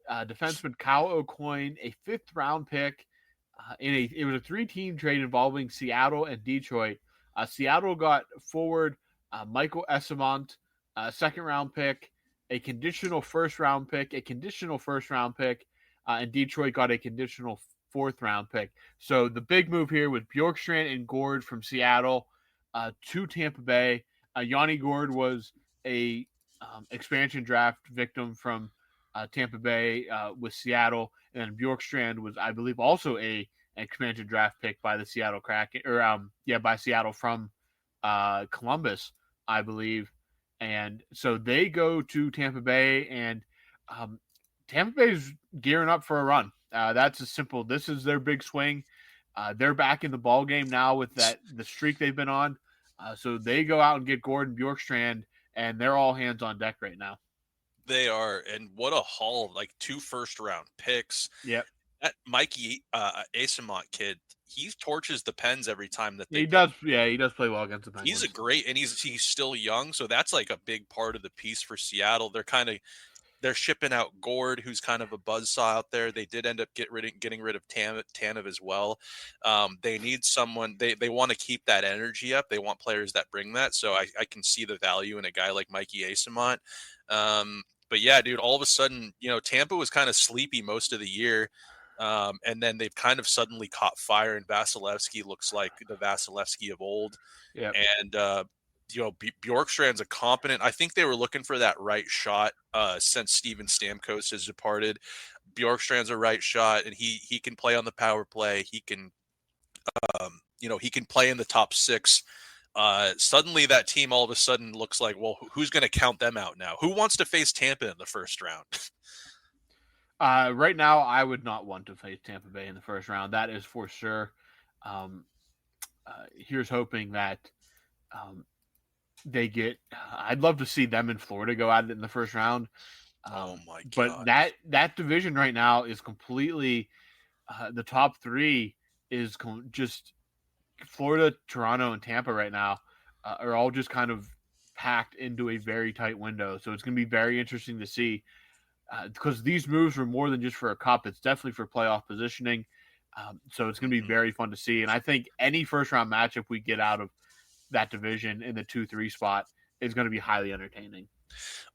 defenseman Kyle O'Coin, a 5th-round pick. It was a 3-team trade involving Seattle and Detroit. Seattle got forward Michael Esamont, a 2nd-round pick, a conditional 1st-round pick, and Detroit got a conditional 4th-round pick. So the big move here was Bjorkstrand and Gord from Seattle to Tampa Bay. Yanni Gord was a expansion draft victim from Tampa Bay with Seattle, and Bjorkstrand was, I believe, also an expansion draft pick by the Seattle Kraken, by Seattle from Columbus, I believe. And so they go to Tampa Bay, and Tampa Bay's gearing up for a run. That's as simple. This is their big swing. They're back in the ball game now with the streak they've been on. So they go out and get Gordon Bjorkstrand, and they're all hands on deck right now. They are, and what a haul! Like 2 first-round picks. Yep. That Mikey Asamont kid, he torches the Pens every time that he does. Yeah, he does play well against the Penguins. He's a great, and he's still young, so that's like a big part of the piece for Seattle. They're shipping out Gord, who's kind of a buzzsaw out there. They did end up getting rid of Tanev as well. They need someone. They want to keep that energy up. They want players that bring that. So I can see the value in a guy like Mikey Asamont. But yeah, dude, all of a sudden, Tampa was kind of sleepy most of the year. And then they've kind of suddenly caught fire, and Vasilevsky looks like the Vasilevsky of old. Yeah. And, Bjorkstrand's a competent. I think they were looking for that right shot since Steven Stamkos has departed. Bjorkstrand's a right shot, and he can play on the power play. He can, he can play in the top 6. Suddenly that team all of a sudden looks like, well, who's going to count them out now? Who wants to face Tampa in the first round? Right now, I would not want to face Tampa Bay in the first round. That is for sure. Here's hoping that they get. I'd love to see them in Florida go at it in the first round. Oh my god! But that division right now is completely. The top 3 is just Florida, Toronto, and Tampa right now are all just kind of packed into a very tight window. So it's going to be very interesting to see. Because these moves were more than just for a cup. It's definitely for playoff positioning. So it's going to be very fun to see. And I think any first-round matchup we get out of that division in the 2-3 spot is going to be highly entertaining.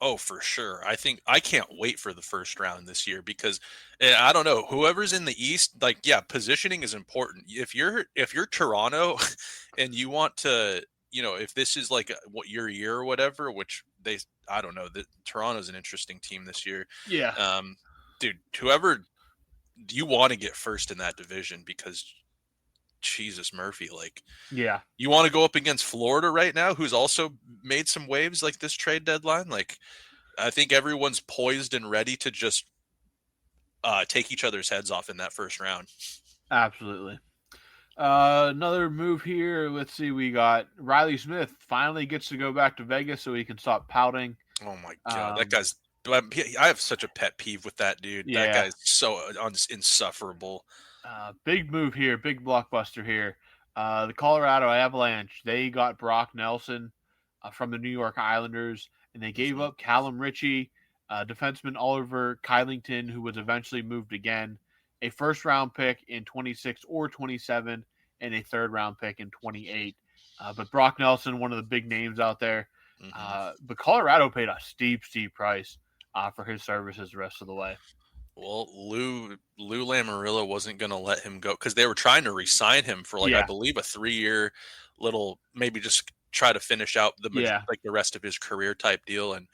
Oh, for sure. I can't wait for the first round this year because I don't know, whoever's in the East, positioning is important. If you're Toronto and you want to, if this is like what your year or whatever, which I don't know, that Toronto's an interesting team this year. Yeah. Dude, whoever you want to get first in that division because Jesus Murphy, yeah, you want to go up against Florida right now, who's also made some waves like this trade deadline. I think everyone's poised and ready to just take each other's heads off in that first round. Absolutely. Another move here. Let's see. We got Riley Smith finally gets to go back to Vegas so he can stop pouting. Oh my God. That guy's, I have such a pet peeve with that dude. Yeah. That guy's so insufferable. Big move here. Big blockbuster here. The Colorado Avalanche, they got Brock Nelson from the New York Islanders, and they gave up Callum Ritchie, defenseman Oliver Kylington, who was eventually moved again, a first-round pick in 26 or 27, and a third-round pick in 28. But Brock Nelson, one of the big names out there. But Colorado paid a steep price for his services the rest of the way. Well, Lou Lamoriello wasn't going to let him go because they were trying to re-sign him for I believe a 3-year little, maybe just try to finish out the rest of his career type deal. And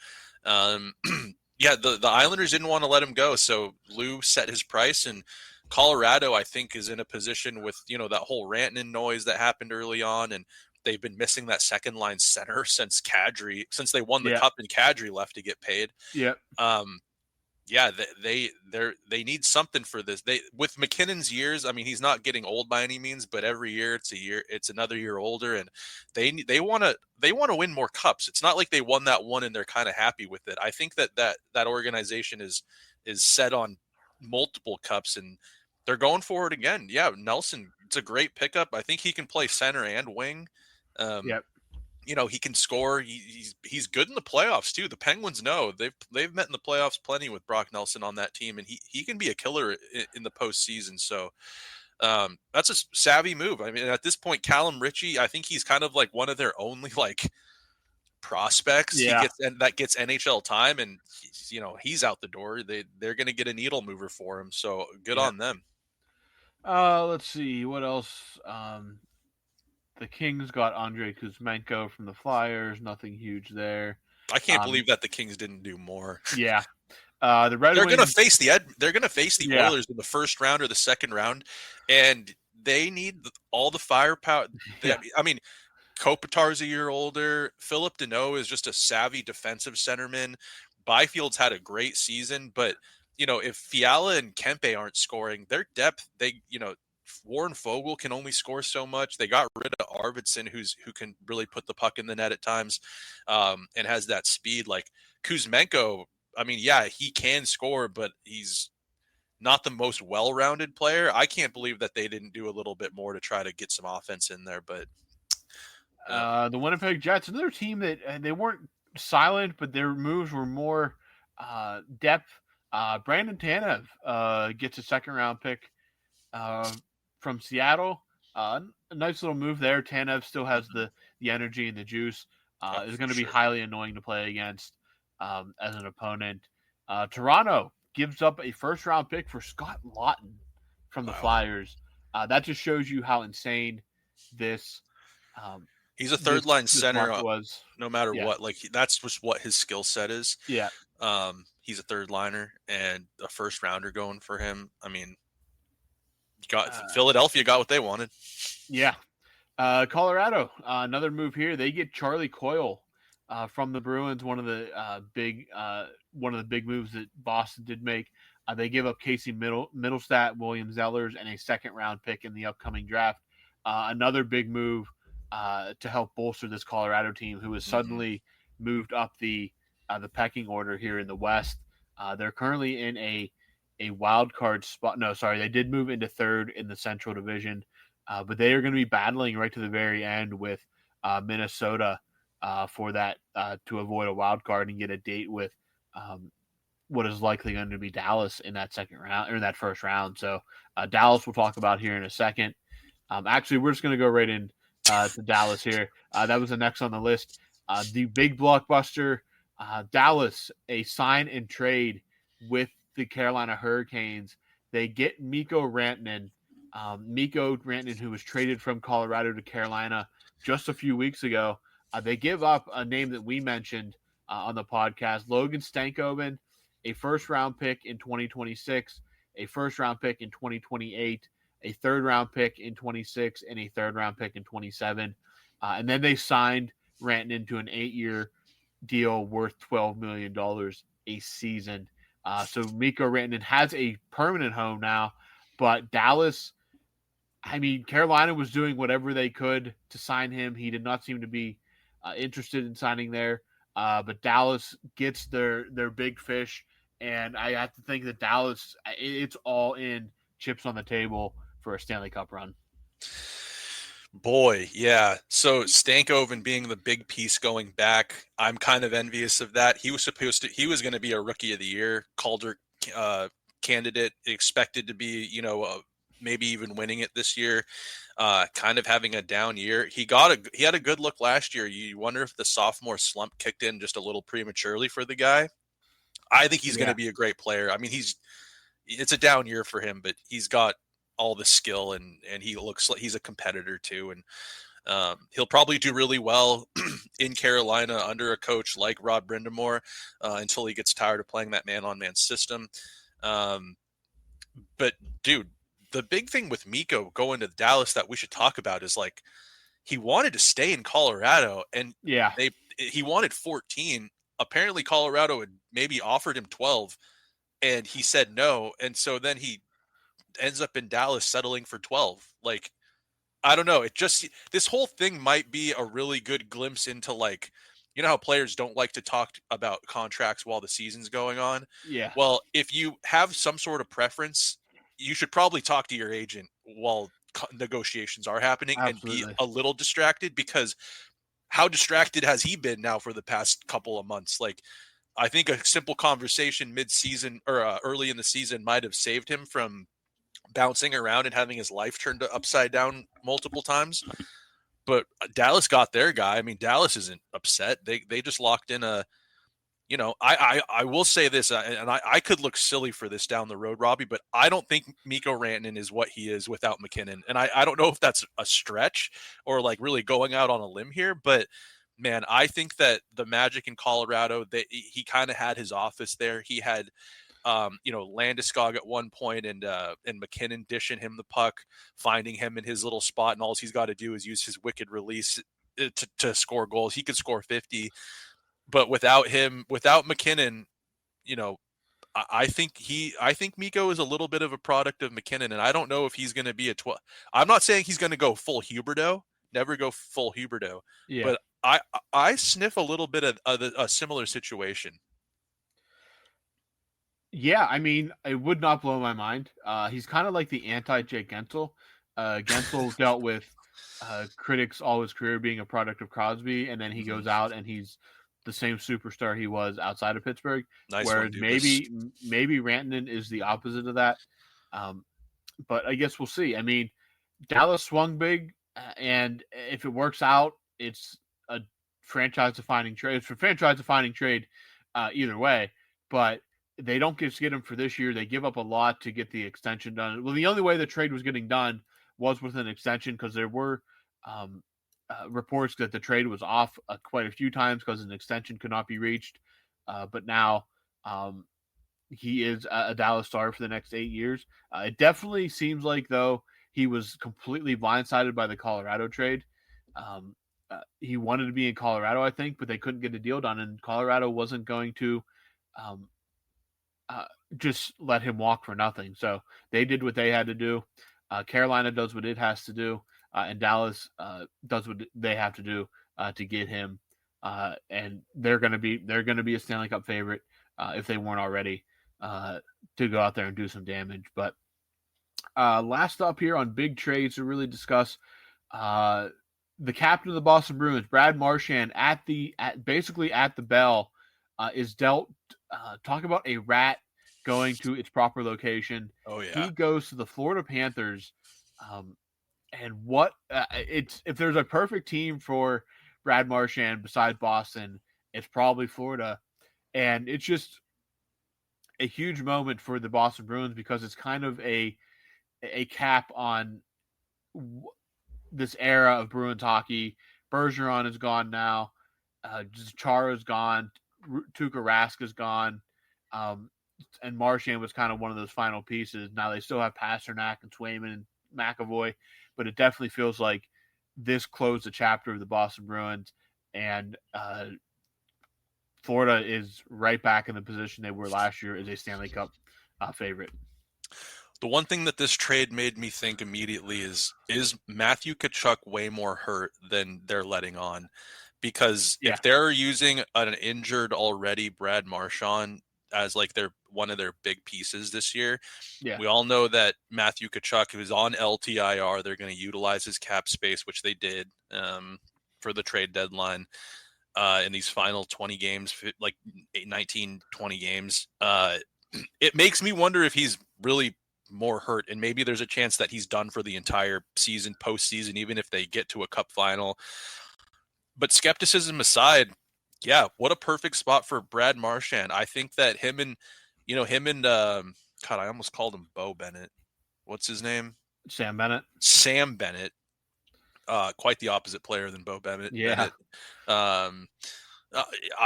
the Islanders didn't want to let him go. So Lou set his price, and Colorado, I think, is in a position with, that whole Rantanen noise that happened early on. And they've been missing that second line center since Kadri, since they won the cup and Kadri left to get paid. Yeah. They need something for this. With McKinnon's years, I mean, he's not getting old by any means, but every year it's another year older, and they want to win more cups. It's not like they won that one and they're kind of happy with it. I think that organization is set on multiple cups, and they're going for it again. Yeah, Nelson, it's a great pickup. I think he can play center and wing. he can score. He's good in the playoffs too. The Penguins know they've met in the playoffs plenty with Brock Nelson on that team, and he can be a killer in the postseason. So that's a savvy move. I mean, at this point, Callum Ritchie, I think he's kind of like one of their only like prospects. Yeah. That gets NHL time, and he's out the door. They're going to get a needle mover for him. So good on them. Let's see what else. The Kings got Andrei Kuzmenko from the Flyers. Nothing huge there. I can't believe that the Kings didn't do more. Yeah. The Red They're Wings, going to face the Oilers in the first round or the second round, and they need all the firepower. I mean, Kopitar's a year older. Philip Deneau is just a savvy defensive centerman. Byfield's had a great season, but if Fiala and Kempe aren't scoring, their depth, Warren Fogle can only score so much. They got rid of Arvidsson, who can really put the puck in the net at times, and has that speed. Like Kuzmenko, I mean, yeah, he can score, but he's not the most well-rounded player. I can't believe that they didn't do a little bit more to try to get some offense in there. But the Winnipeg Jets, another team that they weren't silent, but their moves were more depth. Brandon Tanev gets a second-round pick from Seattle. A nice little move there. Tanev still has the energy and the juice. Is going to be highly annoying to play against as an opponent. Toronto gives up a first-round pick for Scott Laughton from the Flyers. That just shows you how insane this he's a third-line center was. No matter what. Like that's just what his skill set is. Yeah. He's a third-liner and a first-rounder going for him. I mean, Philadelphia got what they wanted. Yeah. Colorado, another move here. They get Charlie Coyle from the Bruins. One of the big moves that Boston did make. They give up Casey Middlestat, William Zellers, and a second-round pick in the upcoming draft. Another big move to help bolster this Colorado team, who has suddenly moved up the pecking order here in the West. They're currently in a wild card spot. No, sorry, they did move into third in the Central Division, but they are going to be battling right to the very end with Minnesota for that to avoid a wild card and get a date with what is likely going to be Dallas in that second round or in that first round. So Dallas we'll talk about here in a second. Actually, we're just going to go right in to Dallas here. That was the next on the list. The big blockbuster, Dallas, a sign and trade with the Carolina Hurricanes. They get Mikko Rantanen. Mikko Rantanen, who was traded from Colorado to Carolina just a few weeks ago. They give up a name that we mentioned on the podcast, Logan Stankoven, a first-round pick in 2026, a first-round pick in 2028, a third-round pick in 26, and a third-round pick in 27. And then they signed Rantanen to an 8-year deal worth $12 million a season. So Mikko Rantanen has a permanent home now, but Dallas, I mean, Carolina was doing whatever they could to sign him. He did not seem to be interested in signing there, but Dallas gets their big fish, and I have to think that Dallas, it's all in, chips on the table for a Stanley Cup run. Boy, yeah. So Stankoven being the big piece going back, I'm kind of envious of that. He was going to be a Rookie of the Year, Calder candidate, expected to be, maybe even winning it this year. Kind of having a down year. He had a good look last year. You wonder if the sophomore slump kicked in just a little prematurely for the guy. I think he's going to be a great player. I mean, it's a down year for him, but he's got all the skill and he looks like he's a competitor too. And he'll probably do really well in Carolina under a coach like Rod Brindamore until he gets tired of playing that man-on-man system. But dude, the big thing with Mikko going to Dallas that we should talk about is like, he wanted to stay in Colorado and he wanted 14. Apparently Colorado had maybe offered him 12 and he said no. And so then he ends up in Dallas settling for 12. Like, I don't know. This whole thing might be a really good glimpse into like, you know how players don't like to talk about contracts while the season's going on? Yeah. Well, if you have some sort of preference, you should probably talk to your agent while negotiations are happening. Absolutely. And be a little distracted, because how distracted has he been now for the past couple of months? Like, I think a simple conversation mid-season or early in the season might have saved him from bouncing around and having his life turned upside down multiple times. But Dallas got their guy. I mean, Dallas isn't upset. They just locked in a, I will say this, and I could look silly for this down the road, Robbie, but I don't think Mikko Rantanen is what he is without McKinnon. And I don't know if that's a stretch or like really going out on a limb here, but man, I think that the Magic in Colorado, he kind of had his office there. He had, Landeskog at one point and McKinnon dishing him the puck, finding him in his little spot, and all he's got to do is use his wicked release to score goals. He could score 50, but without McKinnon, I think Mikko is a little bit of a product of McKinnon, and I don't know if he's going to be a 12. I'm not saying he's going to go full Huberdeau, never go full Huberdeau, but I sniff a little bit of a similar situation. Yeah, I mean, it would not blow my mind. He's kind of like the anti-Jake Gensel. Gensel dealt with critics all his career being a product of Crosby, and then he goes out and he's the same superstar he was outside of Pittsburgh. Nice whereas one, maybe Rantanen is the opposite of that. But I guess we'll see. I mean, Dallas swung big, and if it works out, it's a franchise-defining trade. It's a franchise-defining trade either way, but they don't just get him for this year. They give up a lot to get the extension done. Well, the only way the trade was getting done was with an extension because there were reports that the trade was off quite a few times because an extension could not be reached. But now he is a Dallas star for the next 8 years. It definitely seems like, though, he was completely blindsided by the Colorado trade. He wanted to be in Colorado, I think, but they couldn't get a deal done, and Colorado wasn't going to just let him walk for nothing. So they did what they had to do. Carolina does what it has to do, and Dallas does what they have to do to get him. And they're going to be a Stanley Cup favorite if they weren't already to go out there and do some damage. But last up here on big trades to really discuss, the captain of the Boston Bruins, Brad Marchand, basically at the bell, is dealt. Talk about a rat going to its proper location. Oh yeah, he goes to the Florida Panthers. And what if there's a perfect team for Brad Marchand besides Boston, it's probably Florida. And it's just a huge moment for the Boston Bruins because it's kind of a cap on this era of Bruins hockey. Bergeron is gone now. Chara's gone. Tuukka Rask is gone. And Marchand was kind of one of those final pieces. Now they still have Pasternak and Swayman and McAvoy, but it definitely feels like this closed the chapter of the Boston Bruins, and Florida is right back in the position they were last year as a Stanley Cup favorite. The one thing that this trade made me think immediately is Matthew Tkachuk way more hurt than they're letting on? Because if they're using an injured already Brad Marchand as like one of their big pieces this year, we all know that Matthew Tkachuk is on LTIR. They're going to utilize his cap space, which they did for the trade deadline in these final 20 games, like 19, 20 games. It makes me wonder if he's really more hurt, and maybe there's a chance that he's done for the entire season, postseason, even if they get to a cup final. But skepticism aside, what a perfect spot for Brad Marchand. I think that him and God, I almost called him Bo Bennett. What's his name? Sam Bennett. Quite the opposite player than Bo Bennett. Yeah.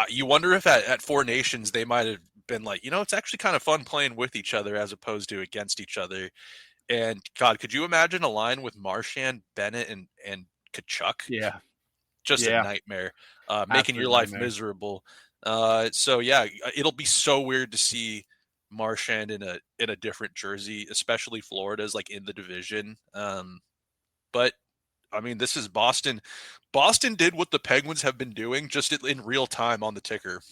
You wonder if at Four Nations they might have been like, it's actually kind of fun playing with each other as opposed to against each other. And God, could you imagine a line with Marchand, Bennett, and Tkachuk? Yeah. Just a nightmare, making your life miserable. So it'll be so weird to see Marchand in a different jersey, especially Florida's like in the division. But I mean, this is Boston. Boston did what the Penguins have been doing just in real time on the ticker.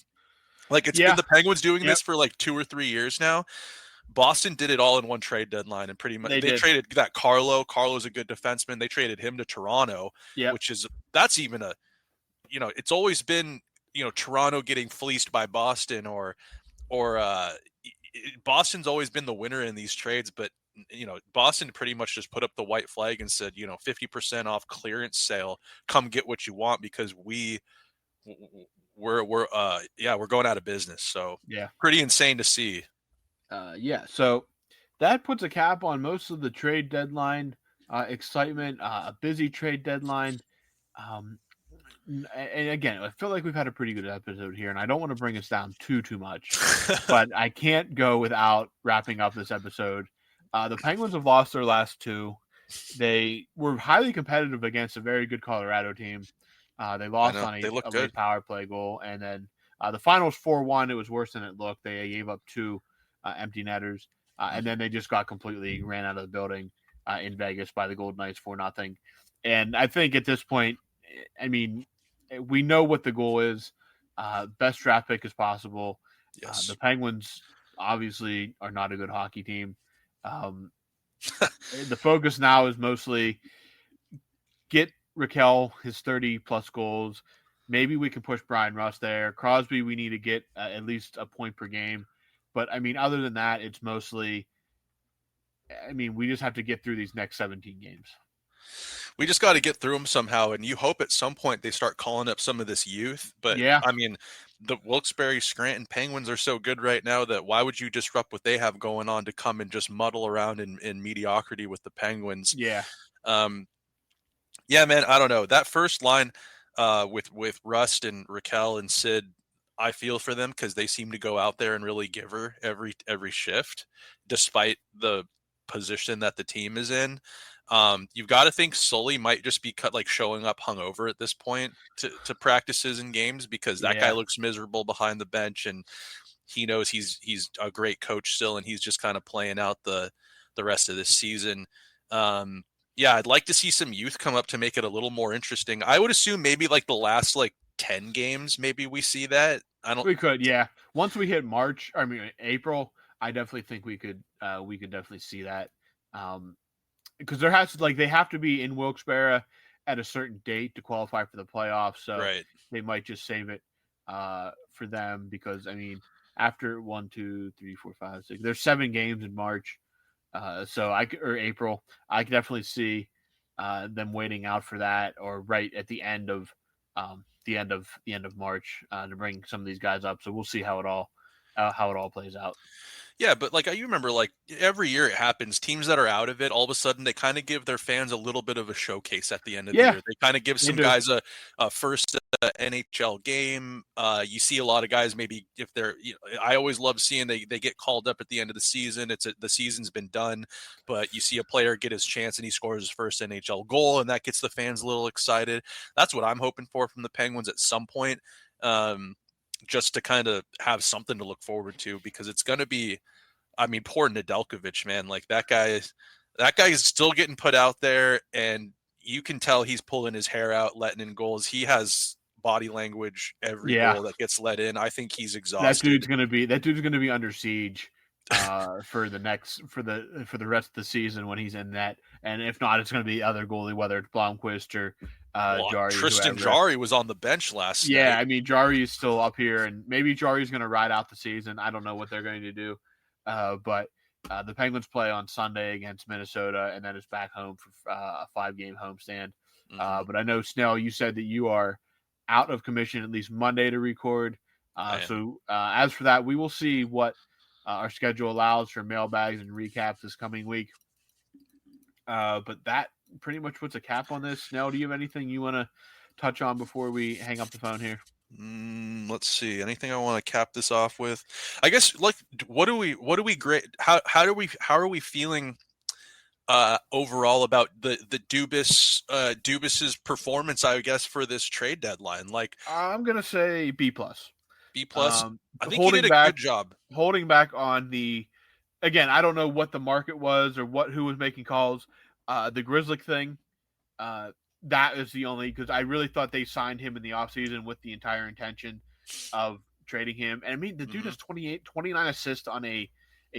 Like it's been the Penguins doing this for like 2 or 3 years now. Boston did it all in one trade deadline, and pretty much they traded that Carlo. Carlo's a good defenseman. They traded him to Toronto, which is that's even a it's always been, Toronto getting fleeced by Boston or Boston's always been the winner in these trades, but Boston pretty much just put up the white flag and said, 50% off clearance sale, come get what you want because we're going out of business. So yeah, pretty insane to see. So that puts a cap on most of the trade deadline excitement. A busy trade deadline. And again, I feel like we've had a pretty good episode here, and I don't want to bring us down too much, but I can't go without wrapping up this episode. The Penguins have lost their last two. They were highly competitive against a very good Colorado team. They lost on a late power play goal, and then the finals 4-1. It was worse than it looked. They gave up two empty netters, and then they just got completely ran out of the building in Vegas by the Golden Knights 4-0. And I think at this point, I mean, we know what the goal is. Best draft pick as possible. Yes. The Penguins obviously are not a good hockey team. The focus now is mostly get Raquel his 30-plus goals. Maybe we can push Brian Rust there. Crosby, we need to get at least a point per game. But, I mean, other than that, it's mostly – we just have to get through these next 17 games. We just got to get through them somehow, and you hope at some point they start calling up some of this youth. But, yeah. The Wilkes-Barre Scranton Penguins are so good right now that why would you disrupt what they have going on to come and just muddle around in mediocrity with the Penguins? Yeah. Yeah, man, I don't know. That first line with Rust and Raquel and Sid, I feel for them because they seem to go out there and really give her every shift, despite the position that the team is in. You've got to think Sully might just be showing up hungover at this point to practices and games because that guy looks miserable behind the bench and he knows he's a great coach still and he's just kind of playing out the rest of this season. I'd like to see some youth come up to make it a little more interesting. I would assume maybe the last 10 games, maybe we see that. We could, yeah. Once we hit April, I definitely think we could definitely see that. Because there has to they have to be in Wilkes-Barre at a certain date to qualify for the playoffs. So they might just save it for them because after 1, 2, 3, 4, 5, 6, there's 7 games in March. Or April, I could definitely see them waiting out for that or right at the end of March to bring some of these guys up. So we'll see how it all plays out. Yeah, but you remember, every year it happens. Teams that are out of it, all of a sudden they kind of give their fans a little bit of a showcase at the end of the year. They kind of give some guys a first NHL game. You see a lot of guys maybe if they're. I always love seeing they get called up at the end of the season. The season's been done, but you see a player get his chance and he scores his first NHL goal, and that gets the fans a little excited. That's what I'm hoping for from the Penguins at some point. Just to kind of have something to look forward to because it's going to be, poor Nedeljkovic, man, that guy is still getting put out there and you can tell he's pulling his hair out, letting in goals. He has body language every goal that gets let in. I think he's exhausted. That dude's going to be under siege for the rest of the season when he's in that. And if not, it's going to be other goalie, whether it's Blomqvist or Jarry. Tristan Jarry was on the bench last night. Yeah, Jarry is still up here, and maybe Jarry's going to ride out the season. I don't know what they're going to do. But the Penguins play on Sunday against Minnesota, and then it's back home for a 5-game homestand. Mm-hmm. But I know, Snail, you said that you are out of commission at least Monday to record. So as for that, we will see what our schedule allows for mailbags and recaps this coming week. But that pretty much puts a cap on this. Snail, do you have anything you want to touch on before we hang up the phone here? Let's see. Anything I want to cap this off with? I guess what do we grade? How are we feeling overall about the Dubas's performance? I guess for this trade deadline, I'm gonna say B+. B+. I think he did a good job holding back on the. Again, I don't know what the market was or who was making calls. The Grizzly thing. That is the only, because I really thought they signed him in the offseason with the entire intention of trading him. And the dude has 29 assists on a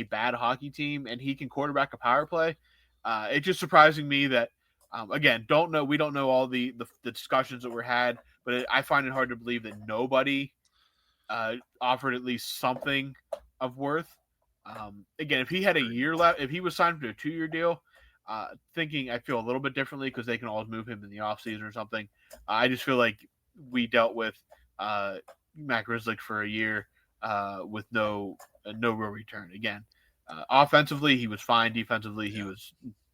bad hockey team, and he can quarterback a power play. It's just surprising me that Again, don't know. We don't know all the discussions that were had, but I find it hard to believe that nobody offered at least something of worth. Again, if he had a year left, if he was signed to a 2-year deal, I feel a little bit differently because they can always move him in the offseason or something. I just feel like we dealt with Matt Grzelcyk for a year with no real return. Again, offensively he was fine. Defensively he was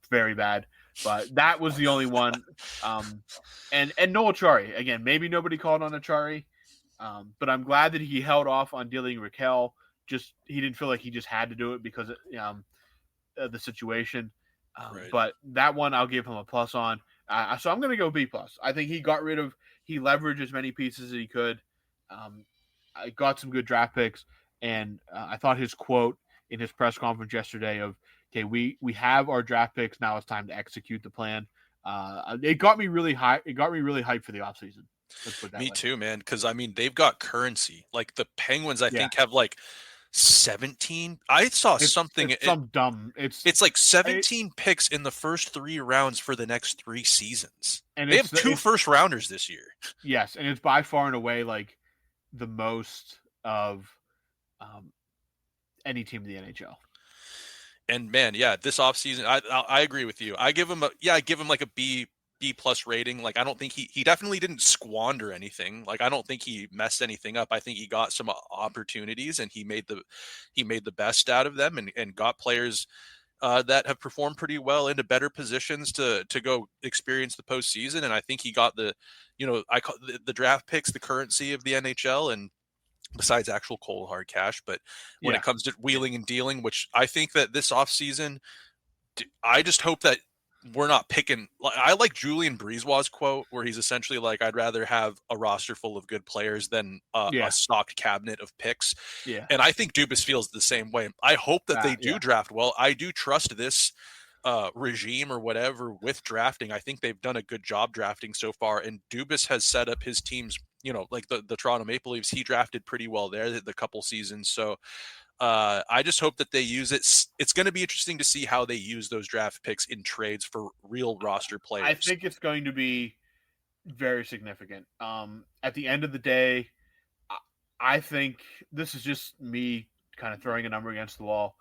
very bad. But that was the only one. And no Achari. Again, maybe nobody called on Achari. But I'm glad that he held off on dealing Raquel. Just he didn't feel like he just had to do it because of the situation. Right. But that one I'll give him a plus on. So I'm going to go B plus. I think he leveraged as many pieces as he could. I got some good draft picks, and I thought his quote in his press conference yesterday of, "Okay, we have our draft picks. Now it's time to execute the plan." It got me really high. It got me really hyped for the offseason. Let's put that Me way. too, man. Because I mean, they've got currency. Like the Penguins, I think have like 17. I saw something. It's some dumb. It's like 17 picks in the first 3 rounds for the next 3 seasons. And they have 2 first rounders this year. Yes, and it's by far and away like the most of any team in the NHL. And man, this offseason, I agree with you. I give him like a B plus rating. Like I don't think he definitely didn't squander anything. Like I don't think he messed anything up. I think he got some opportunities and he made the best out of them and got players that have performed pretty well into better positions to go experience the postseason. And I think he got the draft picks, the currency of the NHL, and besides actual cold hard cash. But when it comes to wheeling and dealing, which I think that this offseason, I just hope that we're not picking. I like Julian Breeze's quote where he's essentially like, I'd rather have a roster full of good players than a stocked cabinet of picks. Yeah. And I think Dubas feels the same way. I hope that they do draft well. I do trust this regime or whatever with drafting. I think they've done a good job drafting so far. And Dubas has set up his teams, like the Toronto Maple Leafs, he drafted pretty well there the couple seasons. So I just hope that they use it. It's going to be interesting to see how they use those draft picks in trades for real roster players. I think it's going to be very significant. At the end of the day, I think this is just me kind of throwing a number against the wall.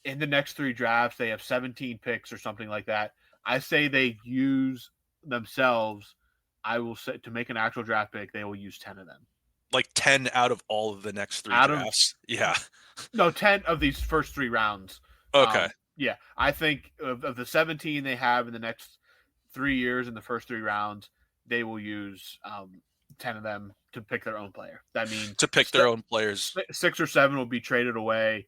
In the next 3 drafts, they have 17 picks or something like that. I say they use themselves. I will say to make an actual draft pick, they will use 10 of them. Like 10 out of all of the next 3 drafts. No, 10 of these first 3 rounds. Okay. I think of the 17 they have in the next 3 years in the first 3 rounds, they will use 10 of them to pick their own player. That means to pick their own players. 6 or 7 will be traded away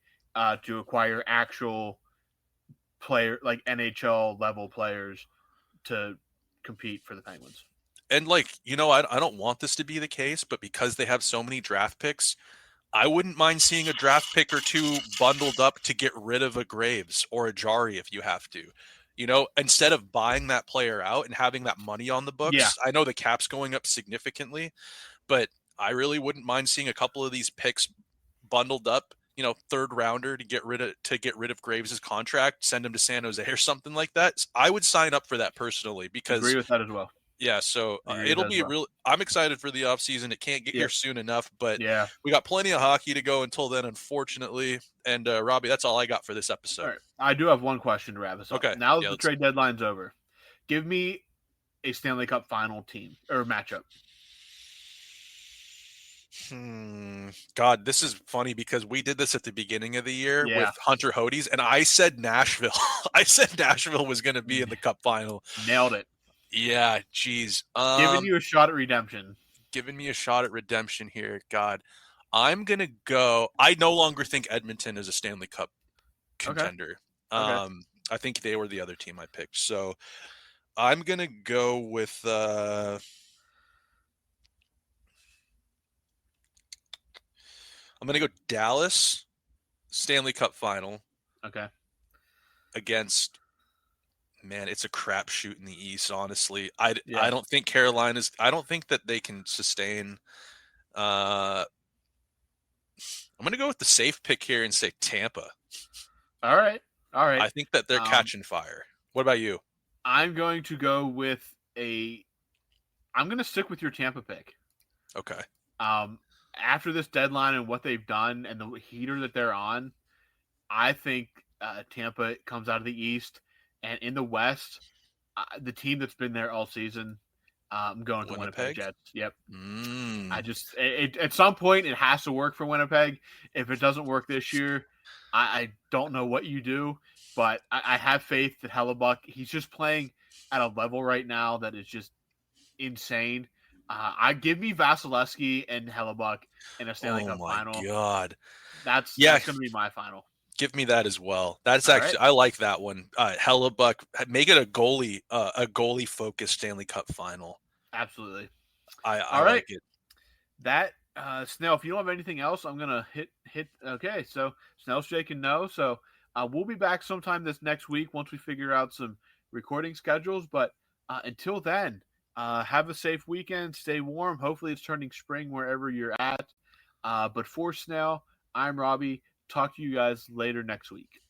to acquire actual player, like NHL level players to compete for the Penguins. And I don't want this to be the case, but because they have so many draft picks, I wouldn't mind seeing a draft pick or 2 bundled up to get rid of a Graves or a Jari if you have to. Instead of buying that player out and having that money on the books. Yeah. I know the cap's going up significantly, but I really wouldn't mind seeing a couple of these picks bundled up, 3rd rounder to get rid of Graves' contract, send him to San Jose or something like that. I would sign up for that personally because I agree with that as well. Yeah, so it'll be I'm excited for the offseason. It can't get here soon enough, but we got plenty of hockey to go until then, unfortunately. And Robbie, that's all I got for this episode. All right. I do have one question to wrap us up. Okay. Now that the trade deadline's over, give me a Stanley Cup final team or matchup. God, this is funny because we did this at the beginning of the year with Hunter Hodes, and I said Nashville. I said Nashville was going to be in the Cup final. Nailed it. Yeah, geez. Giving you a shot at redemption. Giving me a shot at redemption here. God, I'm going to go. I no longer think Edmonton is a Stanley Cup contender. Okay. I think they were the other team I picked. So I'm going to go with I'm going to go Dallas Stanley Cup final. Okay. Against, man, it's a crapshoot in the East, honestly. I don't think Carolina's – I don't think that they can sustain I'm going to go with the safe pick here and say Tampa. All right. I think that they're catching fire. What about you? I'm going to go with I'm going to stick with your Tampa pick. Okay. After this deadline and what they've done and the heater that they're on, I think Tampa comes out of the East, and in the West, the team that's been there all season, I'm going to Winnipeg Jets. Yep. I just at some point it has to work for Winnipeg. If it doesn't work this year, I don't know what you do, but I have faith that Hellebuck, he's just playing at a level right now that is just insane. I give me Vasilevsky and Hellebuck in a Stanley Cup final. Oh my God. That's going to be my final. Give me that as well. That's actually, I like that one. Hellebuck, make it a goalie focused Stanley Cup final. Absolutely. I like it. That Snail, if you don't have anything else, I'm gonna hit. Okay, so Snail's shaking no. So we'll be back sometime this next week once we figure out some recording schedules. But until then, have a safe weekend. Stay warm. Hopefully, it's turning spring wherever you're at. But for Snail, I'm Robbie. Talk to you guys later next week.